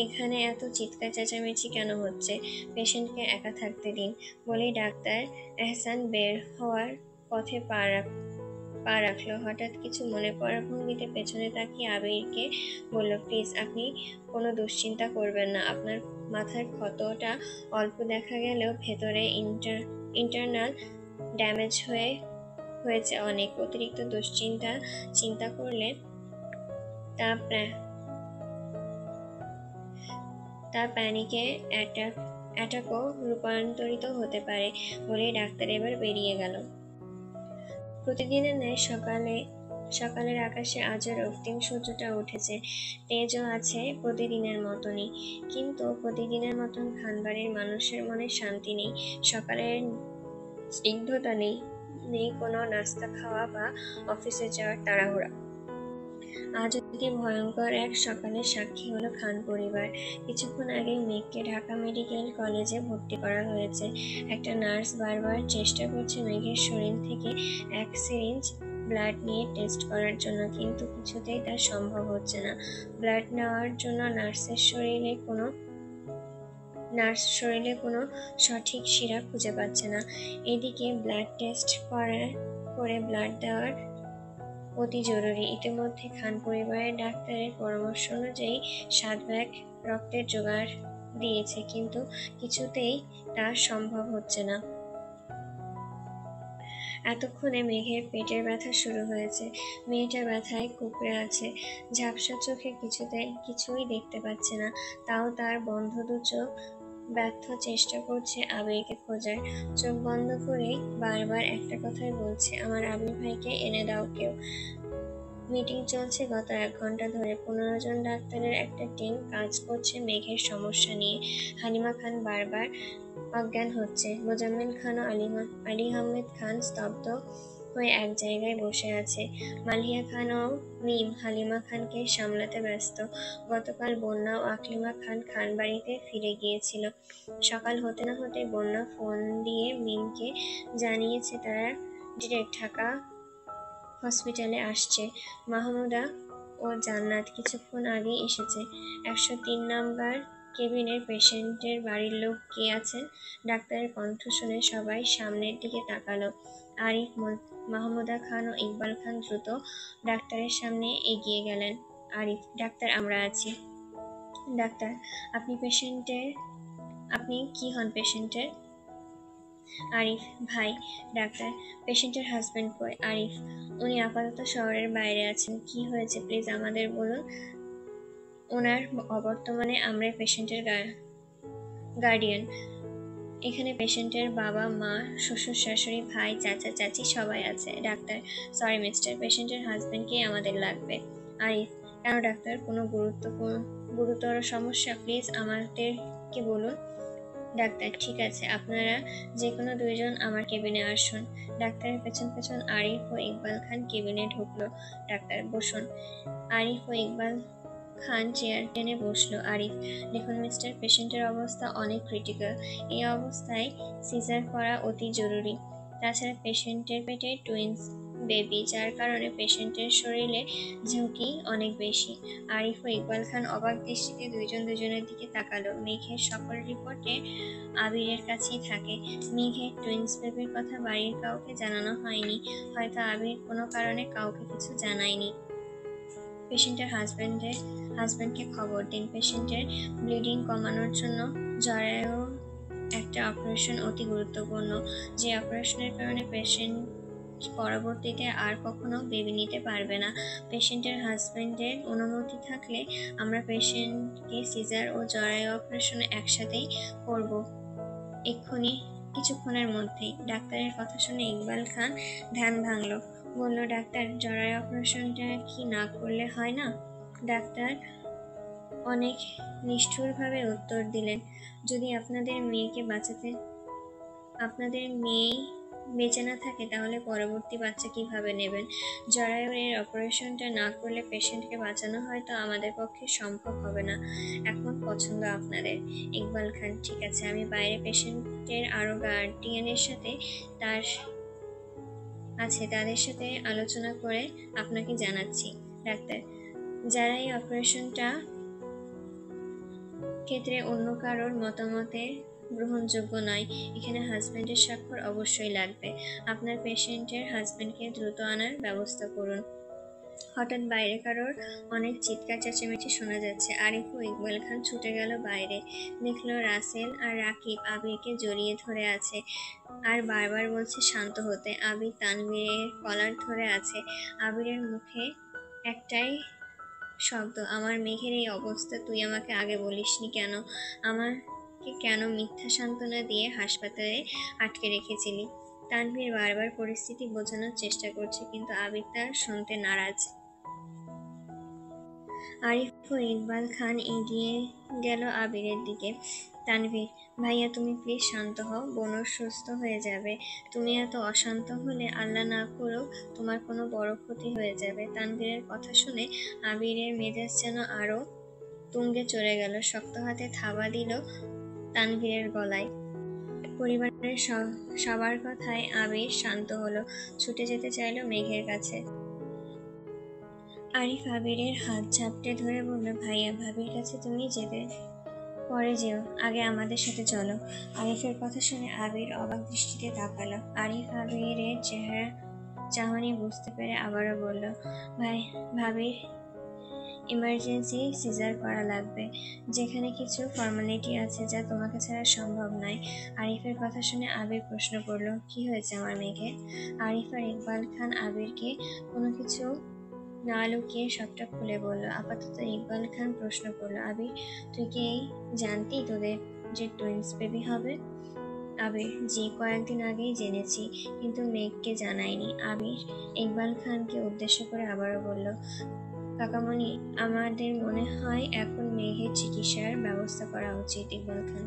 এখানে এত চিৎকার চেঁচামেচি কেন হচ্ছে? পেশেন্টকে একা থাকতে দিন। বলেই ডাক্তার এহসান বের হওয়ার পথে পা রাখলো। হঠাৎ কিছু মনে পড়ার ভঙ্গিতে পেছনে তাকিয়ে আবিরকে বলল, প্লিজ আপনি কোনো দুশ্চিন্তা করবেন না। আপনার মাথার ক্ষতটা অল্প দেখা গেলেও ভেতরে ইন্টারনাল ড্যামেজ হয়েছে অনেক। অতিরিক্ত চিন্তা করলে তা তা প্যানিকে অ্যাটাকও রূপান্তরিত হতে পারে বলেই ডাক্তার এবার বেরিয়ে গেল। প্রতিদিনের ন্যায় সকালের আকাশে আজও রক্তিম সূর্যটা উঠেছে, তেজও আছে প্রতিদিনের মতনই। কিন্তু প্রতিদিনের মতন খানবাড়ির মানুষের মনে শান্তি নেই, সকালের স্নিগ্ধতা নেই, নেই কোনো নাস্তা খাওয়া বা অফিসে যাওয়ার তাড়াহুড়া। আজ অতি ভয়ঙ্কর এক সকালের সাক্ষী হলো খান পরিবার। কিছুক্ষণ আগে মেঘকে ঢাকা মেডিকেল কলেজে ভর্তি করা হয়েছে। একটা নার্স বারবার চেষ্টা করছে মেঘের শরীর থেকে এক সিরিঞ্জ ব্লাড নিয়ে টেস্ট করার জন্য, কিন্তু কিছুতেই তা সম্ভব হচ্ছে না। ব্লাড নেওয়ার জন্য নার্স শরীরে কোনো সঠিক শিরা খুঁজে পাচ্ছে না। এদিকে ব্লাড টেস্ট করে ব্লাড দেওয়ার অতি জরুরি। ইতিমধ্যে খান পরিবারের ডাক্তারের পরামর্শ অনুযায়ী 7 ব্যাগ রক্তের জোগাড় দিয়েছে, কিন্তু কিছুতেই তা সম্ভব হচ্ছে না। এতক্ষণে মেঘের পেটের ব্যথা শুরু হয়েছে। মেয়েটা ব্যথায় কুঁকড়ে আছে, ঝাপসা চোখে কিছুই দেখতে পাচ্ছে না। তাও তার বন্ধ দু চোখ ব্যর্থ চেষ্টা করছে আবিরকে খোঁজার। চোখ বন্ধ করে বারবার একটা কথাই বলছে, আমার আবির ভাইকে এনে দাও কেউ। মিটিং চলছে গত 1 ঘন্টা ধরে। 15 জন ডাক্তারের একটা টিম কাজ করছে মেঘের সমস্যা নিয়ে। হালিমা খান বারবার অজ্ঞান হচ্ছে, মোজাম্মেল খান ও আলী আহমেদ খান স্তব্ধ হয়ে এক জায়গায় বসে আছে। মালিয়া খান ও মিম হালিমা খানকে সামলাতে ব্যস্ত। গতকাল বন্যা ও আকলিমা খান খানবাড়িতে ফিরে গিয়েছিল। সকাল হতে না হতে বন্যা ফোন দিয়ে মিমকে জানিয়েছে তারা ডিরেক্ট ঢাকা হসপিটালে আসছে। মাহমুদা ও জান্নাত কিছুক্ষণ আগেই এসেছে। 103 নাম্বার কেবিনের পেশেন্টের বাড়ির লোক কে আছেন? ডাক্তারের কণ্ঠ শুনে সবাই সামনের দিকে তাকালো। আরিফ, মাহমুদা খান ও ইকবাল খান দ্রুত ডাক্তারের সামনে এগিয়ে গেলেন। আরিফ, ডাক্তার আমরা আছি। ডাক্তার, আপনি কি হন পেশেন্টের? আরিফ, ভাই। ডাক্তার, পেশেন্টের হাজবেন্ড কই? আরিফ, উনি আপাতত শহরের বাইরে আছেন। কি হয়েছে প্লিজ আমাদের বলুন। ওনার অবর্তমানে আমরাই পেশেন্টের গার্ডিয়ান। এখানে পেশেন্টের বাবা মা, শ্বশুর শাশুড়ি, ভাই, চাচা চাচি সবাই আছে। ডাক্তার, সরি মিস্টার, পেশেন্টের হাজবেন্ডকেই আমাদের লাগবে। আরিফ, কেন ডাক্তার, কোনো গুরুতর সমস্যা? প্লিজ আমাদেরকে বলুন। ডাক্তার, ঠিক আছে, আপনারা যে কোনো 2 জন আমার কেবিনে আসুন। ডাক্তারের পেছন পেছন আরিফ ও ইকবাল খান কেবিনে ঢুকলো। ডাক্তার, বসুন। আরিফ ও ইকবাল খান চেয়ার টেনে বসলো। আরিফ, দেখুন মিস্টার, পেশেন্টের অবস্থা অনেক ক্রিটিক্যাল। এই অবস্থায় সিজার করা অতি জরুরি। তাছাড়া পেশেন্টের পেটে টুইন্স বেবি, যার কারণে পেশেন্টের শরীরে ঝুঁকি অনেক বেশি। আরিফ ও ইকবাল খান অবাক দৃষ্টিতে দুজনের দিকে তাকালো। মেঘের সকল রিপোর্টে আবিরের কাছেই থাকে। মেঘের টুইন্স বেবির কথা বাড়ির কাউকে জানানো হয়নি, হয়তো আবির কোনো কারণে কাউকে কিছু জানায়নি। পেশেন্টের হাজবেন্ডকে খবর দিন। পেশেন্টের ব্লিডিং কমানোর জন্য জরায়ু একটা অপারেশন অতি গুরুত্বপূর্ণ, যে অপারেশনের কারণে পেশেন্ট পরবর্তীতে আর কখনো বেবি নিতে পারবে না। পেশেন্টের হাজবেন্ডের অনুমতি থাকলে আমরা পেশেন্টকে সিজার ও জরায়ু অপারেশন একসাথেই করব, এক্ষুনি, কিছুক্ষণের মধ্যেই। ডাক্তারের কথা শুনে ইকবাল খান ধ্যান ভাঙল। বলল, ডাক্তার, জরায়ু অপারেশনটা কি না করলে হয় না? ডাক্তার অনেক নিষ্ঠুরভাবে উত্তর দিলেন, যদি আপনাদের মেয়ে বেঁচে না থাকে তাহলে পরবর্তী বাচ্চা কিভাবে নেবেন? জরায়ুর অপারেশনটা না করলে পেশেন্টকে বাঁচানো হয়তো আমাদের পক্ষে সম্ভব হবে না। এখন পছন্দ আপনাদের। ইকবাল খান, ঠিক আছে, আমি বাইরে পেশেন্টের আরো গার্ডিয়ানের সাথে তাদের সাথে আলোচনা করে আপনাকে জানাচ্ছি। ডাক্তার, যারা এই অপারেশনটা ক্ষেত্রে অন্য কারোর মতামতের গ্রহণযোগ্য নয়, এখানে হাজবেন্ডের স্বাক্ষর অবশ্যই লাগবে। আপনার পেশেন্টের হাজবেন্ডকে দ্রুত আনার ব্যবস্থা করুন। হঠাৎ বাইরে কারোর অনেক চিৎকার চেঁচামেচি শোনা যাচ্ছে। আরিফ ও ইকবাল খান ছুটে গেল বাইরে। দেখলো রাসেল আর রাকিব আবিরকে জড়িয়ে ধরে আছে আর বারবার বলছে শান্ত হতে। আবির তানভীরের কলার ধরে আছে। আবিরের মুখে একটাই শব্দ। আমার মেঘের এই অবস্থা, তুই আমাকে আগে বলিসনি কেন? আমাকে কেন মিথ্যা সান্ত্বনা দিয়ে হাসপাতালে আটকে রেখেছিলি? তানভীর বারবার পরিস্থিতি বোঝানোর চেষ্টা করছে, কিন্তু আবির তা শুনতে নারাজ। আরিফ ও ইকবাল খান এগিয়ে গেল আবিরের দিকে। তানভীর, ভাইয়া তুমি প্লিজ শান্ত হও, বনু সুস্থ হয়ে যাবে। তুমি এত অশান্ত হলে আল্লাহ না করুক তোমার কোনো বড় ক্ষতি হয়ে যাবে। তানভীরের কথা শুনে আবিরের মেজাজ যেন আরো তুঙ্গে চড়ে গেল। শক্ত হাতে থাবা দিল তানভীরের গলায়। পরিবারের সবার কথায় আবির শান্ত হলো, ছুটে যেতে চাইল মেঘের কাছে। আরিফ আবিরের হাত ঝাপটে ধরে বলল, ভাইয়া ভাবির কাছে তুমি যেতে পরে যেও, আগে আমাদের সাথে চলো। আরিফের কথা শুনে আবির অবাক দৃষ্টিতে তাকালো। আরিফ আবিরের চেহারা চাহনি বুঝতে পেরে আবারও বলল, ভাবির ইমার্জেন্সি সিজার করা লাগবে, যেখানে কিছু ফর্মালিটি আছে যা তোমাকে ছাড়া সম্ভব নয়। আরিফের কথা শুনে আবির প্রশ্ন করলো, কি হয়েছে আমার মেয়েকে? আরিফ আর ইকবাল খান আবিরকে কোনো কিছু না লুকিয়ে সবটা খুলে বলল। আপাতত ইকবাল খান প্রশ্ন করলো, আবির তুই কি জানতি তোদের যে টুইন্স বেবি হবে? আবির, জি কয়েকদিন আগেই জেনেছি, কিন্তু মেঘকে জানাইনি। আবির ইকবাল খানকে উদ্দেশ্য করে আবারও বলল, কাকামণি, আমাদের মনে হয় এখন মেঘের চিকিৎসার ব্যবস্থা করা উচিত। ইকবাল খান,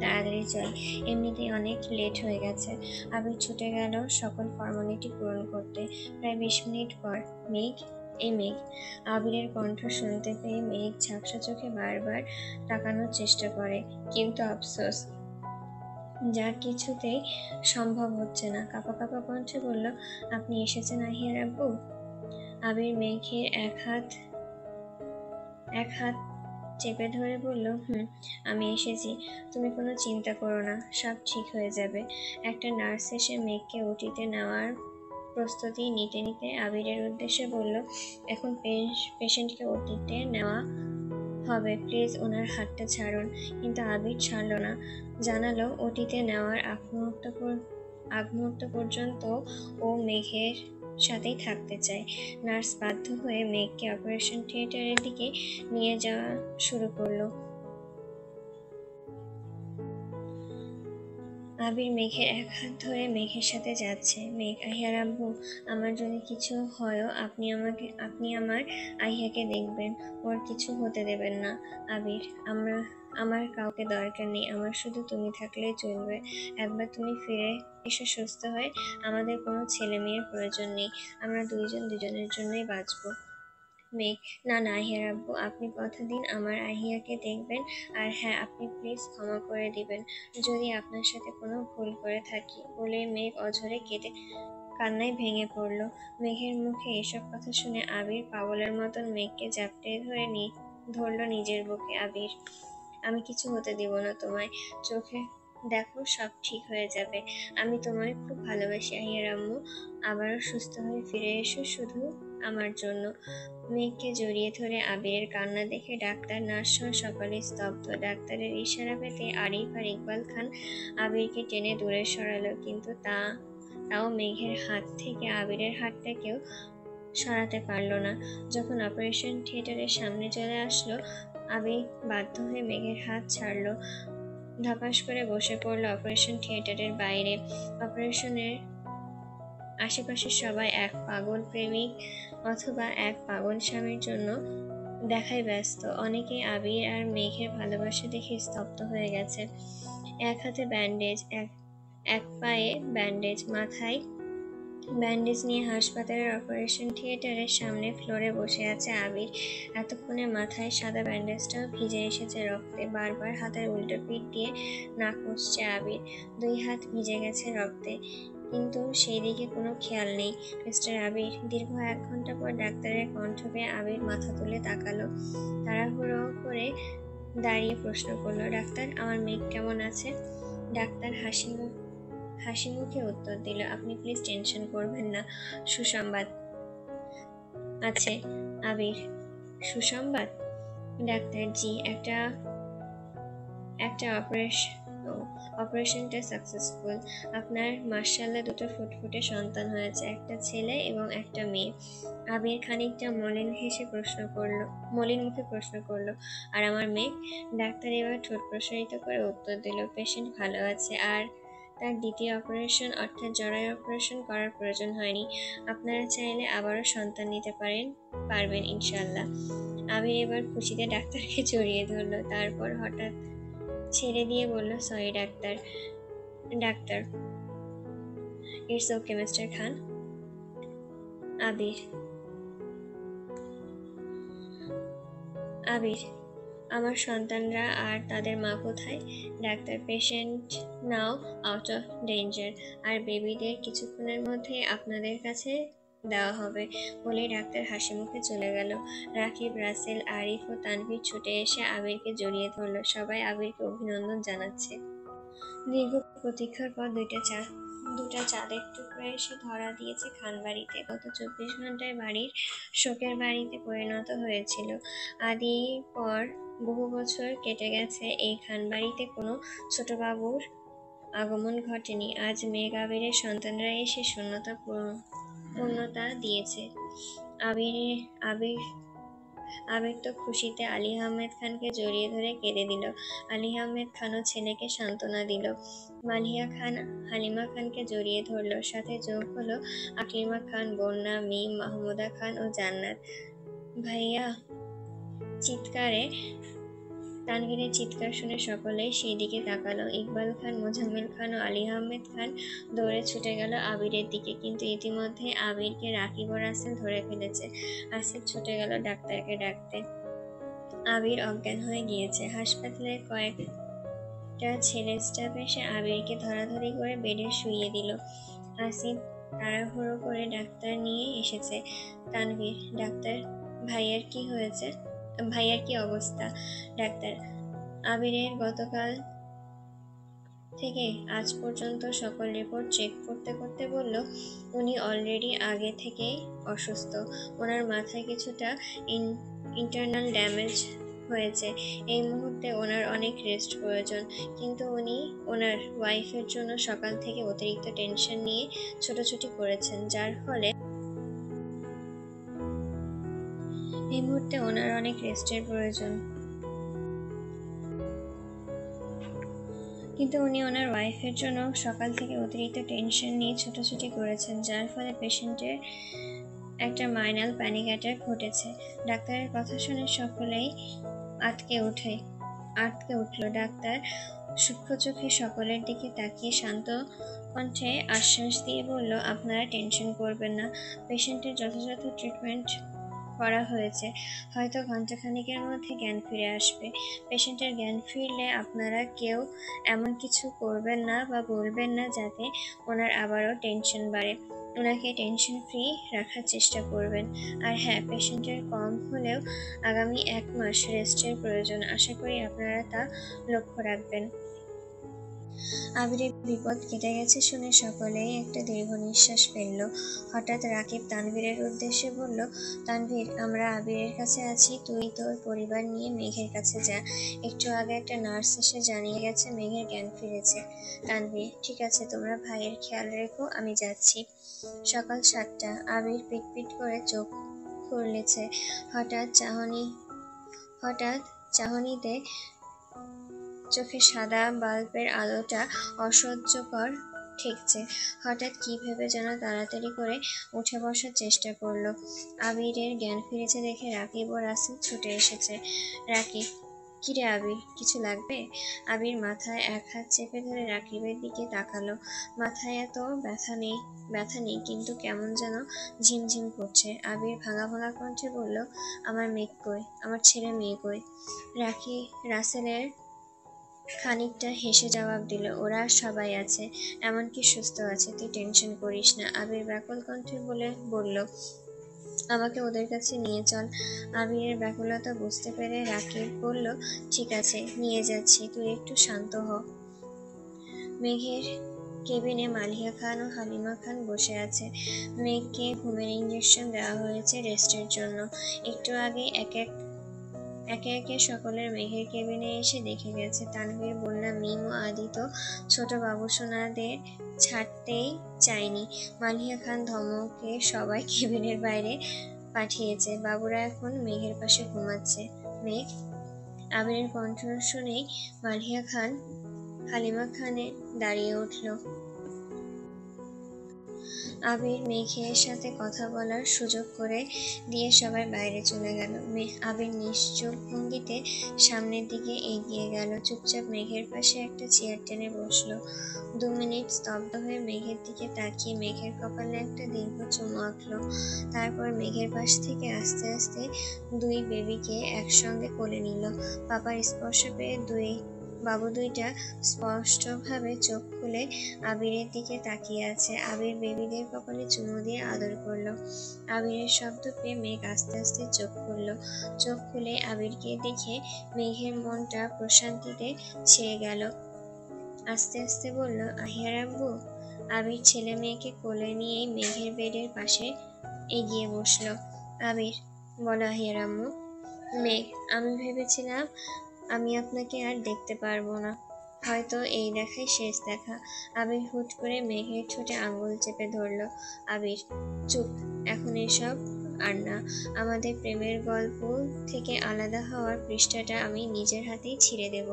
তাড়াতাড়ি চল, এমনিতেই অনেক লেট হয়ে গেছে। আবির ছুটে গেল সকল ফর্মালিটি পূরণ করতে। প্রায় 20 মিনিট পর, মেঘ, এই মেঘ। আবিরের কণ্ঠ শুনতে পেয়ে মেঘ ঝাপসা চোখে বারবার তাকানোর চেষ্টা করে, কিন্তু আফসোস, যা কিছুতেই সম্ভব হচ্ছে না। কাঁপা কাঁপা কণ্ঠে বলল, আপনি এসেছেন আহিয়ার আব্বু? আবির মেঘের এক হাত চেপে ধরে বলল, আমি এসেছি, তুমি কোনো চিন্তা করো না, সব ঠিক হয়ে যাবে। একটা নার্স এসে মেঘকে ওটিতে নেওয়ার প্রস্তুতি নিতে নিতে আবিরের উদ্দেশ্যে বলল, এখন পেশেন্টকে ওটিতে নেওয়া হবে, প্লিজ ওনার হাতটা ছাড়ুন। কিন্তু আবির ছাড়ল না, জানালো ওটিতে নেওয়ার আগ মুহূর্ত পর্যন্ত ও মেঘের সাথেই থাকতে চায়। নার্স বাধ্য হয়ে মেঘকে অপারেশন থিয়েটারের দিকে নিয়ে যাওয়া শুরু করলো। আবির মেঘের এক হাত ধরে মেঘের সাথে যাচ্ছে। মেঘ, আহিয়ার আব্বু, আমার যদি কিছু হয়ও আপনি আমার আহিয়াকে দেখবেন, ওর কিছু হতে দেবেন না। আবির, আমার কাউকে দরকার নেই, আমার শুধু তুমি থাকলেই চলবে। একবার তুমি ফিরে এসে সুস্থ হয়ে, আমাদের কোনো ছেলে মেয়ের প্রয়োজন নেই, আমরা দুইজন দুজনের জন্যই বাঁচবো। মেঘ, না না আহিয়ার আব্বু, আপনি কথা দিন আমার আহিয়াকে দেখবেন, আর হ্যাঁ, আপনি প্লিজ ক্ষমা করে দিবেন যদি আপনার সাথে কোনো ভুল করে থাকি। বলে মেঘ অঝরে কান্নায় ভেঙে পড়ল। মেঘের মুখে এসব কথা শুনে আবির পাগলের মতন মেঘকে জাপটে ধরল নিজের বুকে। আবির, আমি কিছু হতে দিব না তোমায়, চোখে দেখো সব ঠিক হয়ে যাবে। আমি তোমায় খুব ভালোবাসি আহিয়ার আম্মু, আবারও সুস্থ হয়ে ফিরে এসো শুধু আমার জন্য। মেঘকে জড়িয়ে ধরে আবিরের কান্না দেখে ডাক্তার, নার্স সহ সকলে স্তব্ধ। ডাক্তারের ইশারা পেতে আরিফ আর ইকবাল খান আবিরকে টেনে দূরে সরালো, কিন্তু তাও মেঘের হাত থেকে আবিরের হাতটা কেউ সরাতে পারল না। যখন অপারেশন থিয়েটারের সামনে চলে আসলো, আবির বাধ্য হয়ে মেঘের হাত ছাড়লো। ধপাস করে বসে পড়লো অপারেশন থিয়েটারের বাইরে। অপারেশনের আশেপাশে সবাই এক পাগল প্রেমিক অথবা এক পাগল স্বামীর জন্য দেখায় ব্যস্ত। অনেকেই আবির আর মেঘের ভালোবাসা দেখে স্তব্ধ হয়ে গেছে। এক হাতে ব্যান্ডেজ, এক পায়ে ব্যান্ডেজ, মাথায় ব্যান্ডেজ নিয়ে হাসপাতালের অপারেশন থিয়েটারের সামনে ফ্লোরে বসে আছে আবির। এতক্ষণে মাথায় সাদা ব্যান্ডেজটাও ভিজে এসেছে রক্তে। বারবার হাতের উল্টো পিঠ দিয়ে নাক মুছছে আবির। 2 হাত ভিজে গেছে রক্তে, কিন্তু সেই দিকে কোনো খেয়াল নেই। মিস্টার আবির। দীর্ঘ 1 ঘন্টা পর ডাক্তারের কণ্ঠ পেয়ে আবির মাথা তুলে তাকালো। তাড়াহুড়ো করে দাঁড়িয়ে প্রশ্ন করলো, ডাক্তার, আমার মেঘ কেমন আছে? ডাক্তার হাসি মুখে উত্তর দিল, আপনি প্লিজ টেনশন করবেন না, সুসংবাদ আছে। আবির, সুসংবাদ? ডাক্তার, জি, একটা ও, অপারেশনটা সাকসেসফুল। আপনার মাশাআল্লাহ দুটো ফুটফুটে সন্তান হয়েছে, একটা ছেলে এবং একটা মেয়ে। আবির খানিকটা মলিন মুখে প্রশ্ন করলো, আর আমার মেয়ে? ডাক্তার এবার ঠোঁট প্রসারিত করে উত্তর দিল, পেশেন্ট ভালো আছে, আর তার দ্বিতীয় অপারেশন অর্থাৎ জরায়ু অপারেশন করার প্রয়োজন হয়নি। আপনারা চাইলে আবারও সন্তান নিতে পারবেন ইনশাআল্লাহ। আবির এবার খুশিতে ডাক্তারকে জড়িয়ে ধরলো, তারপর হঠাৎ ছেড়ে দিয়ে বলল, sorry doctor. Doctor, it's okay mister Khan. Abir Abir আমার সন্তানরা আর তাদের মা কোথায়? Doctor, patient now out of danger, আর বেবিদের কিছুক্ষণের মধ্যে আপনাদের কাছে দেওয়া হবে। বলে ডাক্তার হাসি মুখে চলে গেল। রাকিব, রাসেল, আরিফ ও তানভীর ছুটে এসে আবিরকে জড়িয়ে ধরলো। সবাই আবিরকে অভিনন্দন জানাচ্ছে। দীর্ঘ প্রতীক্ষার পর দুটা চাঁদের টুকরো এসে ধরা দিয়েছে খানবাড়িতে। গত 24 ঘন্টায় বাড়ির শোকের বাড়িতে পরিণত হয়েছিল। আদির পর বহু বছর কেটে গেছে, এই খানবাড়িতে কোনো ছোটবাবুর আগমন ঘটেনি। আজ মেঘ আবিরের সন্তানরা এসে পূর্ণতা দিয়েছে। আবির আবির আবির তো খুশিতে আলী আহমেদ খানকে জড়িয়ে ধরে কেঁদে দিল। আলী আহমেদ খানও ছেলেকে সান্ত্বনা দিল। মালিহা খান হালিমা খানকে জড়িয়ে ধরল। সাথে যোগ হলো আকলিমা খান, বন্যা, মিম, মাহমুদা খান ও জান্নাত। ভাইয়া তানভীরের চিৎকার শুনে সকলেই সেই দিকে তাকালো। ইকবাল খান, মোজাম্মেল খান ও আলী আহমেদ খান দৌড়ে ছুটে গেল আবিরের দিকে, কিন্তু ইতিমধ্যে আবিরকে রাকিব ও রাসেল ধরে ফেলেছে। আসিফ ছুটে গেল ডাক্তারকে ডাকতে। আবির অজ্ঞান হয়ে গিয়েছে। হাসপাতালের কয়েকটা ছেলে স্টাফ এসে আবিরকে ধরাধরি করে বেডে শুইয়ে দিল। আসিফ তাড়াহুড়ো করে ডাক্তার নিয়ে এসেছে। তানভীর, ডাক্তার, ভাইয়ার কি অবস্থা? ডাক্তার, আবিরের গতকাল থেকে আজ পর্যন্ত সকল রিপোর্ট চেক করতে করতে বলল, উনি অলরেডি আগে থেকেই অসুস্থ। ওনার মাথায় কিছুটা ইন্টারনাল ড্যামেজ হয়েছে। এই মুহূর্তে ওনার অনেক রেস্ট প্রয়োজন। কিন্তু উনি ওনার ওয়াইফের জন্য সকাল থেকে অতিরিক্ত টেনশন নিয়ে ছোটাছুটি করেছেন, যার ফলে এই মুহূর্তে ওনার অনেক রেস্টের প্রয়োজন। কিন্তু উনি ওনার ওয়াইফের জন্য সকাল থেকে অতিরিক্ত টেনশন নিয়ে ছোটাছুটি করেছেন, যার ফলে পেশেন্টের একটা মাইনাল প্যানিক অ্যাটাক ঘটেছে। ডাক্তারের কথা শুনে সকলেই আটকে উঠল। ডাক্তার সূক্ষ্ম চোখে সকলের দিকে তাকিয়ে শান্ত কণ্ঠে আশ্বাস দিয়ে বলল, আপনারা টেনশন করবেন না, পেশেন্টের যথাযথ ট্রিটমেন্ট করা হয়েছে। হয়তো ঘন্টাখানেকের মধ্যে জ্ঞান ফিরে আসবে। পেশেন্টের জ্ঞান ফিরলে আপনারা কেউ এমন কিছু করবেন না বা বলবেন না যাতে ওনার আবারও টেনশন বাড়ে। ওনাকে টেনশন ফ্রি রাখার চেষ্টা করবেন। আর হ্যাঁ, পেশেন্টের কম হলেও আগামী 1 মাস রেস্টের প্রয়োজন। আশা করি আপনারা তা লক্ষ্য রাখবেন। আবিরের বিপদ কেটে গেছে শুনে সকলেই একটা দীর্ঘ নিঃশ্বাস ফেলল। হঠাৎ রাকিব তানভীরের উদ্দেশ্যে বলল, তানভীর, আমরা আবিরের কাছে আছি, তুই তোর পরিবার নিয়ে মেঘের কাছে যা। একটু আগে একটা নার্স এসে জানিয়ে গেছে মেঘের জ্ঞান ফিরেছে। তানভীর, ঠিক আছে, তোমরা ভাইয়ের খেয়াল রেখো, আমি যাচ্ছি। সকাল 7টা। আবির পিটপিট করে চোখ খুলেছে। হঠাৎ চাহনিতে চোখে সাদা বাল্বের আলোটা অসহ্যকর ঠেকছে। হঠাৎ কি ভেবে যেন তাড়াতাড়ি করে উঠে বসার চেষ্টা করলো। আবিরের জ্ঞান ফিরেছে দেখে রাকিব ও রাসেল ছুটে এসেছে। রাকিব, কিরে আবির, কিছু লাগবে? আবির মাথায় এক হাত চেপে ধরে রাকিবের দিকে তাকালো। মাথায় এত ব্যথা নেই, কিন্তু কেমন যেন ঝিমঝিম করছে। আবির ভাঙা ভাঙা কণ্ঠে বলল, আমার মেয়ে কই? আমার ছেলে মেয়ে কই? রাসেলের খানিকটা হেসে জবাব দিল, ওরা সবাই আছে, এমনকি সুস্থ আছে, তুই টেনশন করিস না। আবির ব্যাকুল কণ্ঠে বলল, আমাকে ওদের কাছে নিয়ে চল। আবিরের ব্যাকুলতা বুঝতে পেরে রাকিব বলল, ঠিক আছে, নিয়ে যাচ্ছি, তুই একটু শান্ত হ। মেঘের কেবিনে মালিহা খান ও হালিমা খান বসে আছে। মেঘকে ঘুমের ইঞ্জেকশন দেওয়া হয়েছে রেস্টের জন্য। একটু আগে একে একে সকলের মেঘের কেবিনে এসে দেখে গেছে। তানভীর, বন্যা, মিম ও আদি তো ছোট বাবুসোনাদের ছাড়তেই চায়নি। মালিহা খান ধমকে সবাই কেবিনের বাইরে পাঠিয়েছে। বাবুরা এখন মেঘের পাশে ঘুমাচ্ছে। মেঘ, আবিরের কণ্ঠ শুনেই মালিহা খান হালিমা খানে দাঁড়িয়ে উঠল। আবির মেঘের সাথে কথা বলার সুযোগ করে দিয়ে সবাই বাইরে চলে গেল। আবির নিশ্চুপ ভঙ্গিতে সামনের দিকে এগিয়ে গেল। চুপচাপ মেঘের পাশে একটা চেয়ার টেনে বসলো। 2 মিনিট স্তব্ধ হয়ে মেঘের দিকে তাকিয়ে মেঘের কপালে একটা দীর্ঘ চুমু আঁকলো। তারপর মেঘের পাশ থেকে আস্তে আস্তে 2 বেবিকে একসঙ্গে কোলে নিল। পাপার স্পর্শ পেয়ে বাবু দুইটা স্পষ্টভাবে চোখ খুলে আবিরের দিকে তাকিয়ে আছে। আবির বেবিদের কপালে চুমু দিয়ে আদর করলো। আবিরের শব্দ পেয়ে মেঘ আস্তে আস্তে চোখ খুলল। চোখ খুলে আবিরকে দেখে মেঘের মনটা প্রশান্তিতে ছেয়ে গেল। আস্তে আস্তে বলল, আহিয়ার আব্বু। আবির ছেলে মেয়েকে কোলে নিয়ে মেঘের বেডের পাশে এগিয়ে বসলো। আবির, বলো আহিয়ার আম্মু। মেঘ, আমি ভেবেছিলাম আমি আপনাকে আর দেখতে পারবো না, হয়তো এই দেখাই শেষ দেখা। আবির হুট করে মেঘের ঠোঁটে আঙুল চেপে ধরল। আবির, চুপ, এখন এসব আর না। আমাদের প্রেমের গল্প থেকে আলাদা হওয়ার পৃষ্ঠাটা আমি নিজের হাতেই ছিঁড়ে দেব।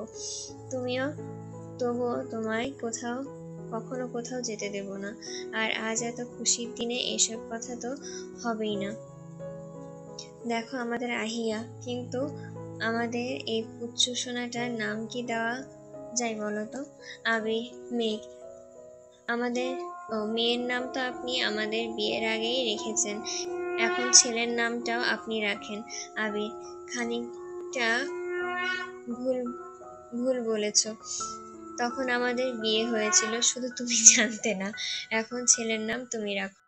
তবুও তোমায় কখনো কোথাও যেতে দেব না। আর আজ এত খুশির দিনে এসব কথা তো হবেই না। দেখো আমাদের আহিয়া, কিন্তু আমাদের এই পুচ্ছু সোনাটার নাম কি দেওয়া যায় বলো তো? আবির, মেঘ, আমাদের মেয়ের নাম তো আপনি আমাদের বিয়ের আগেই রেখেছেন, এখন ছেলের নামটাও আপনি রাখেন। আবির, খানিকটা ভুল ভুল বলেছ। তখন আমাদের বিয়ে হয়েছিল, শুধু তুমি জানতে না। এখন ছেলের নাম তুমি রাখো।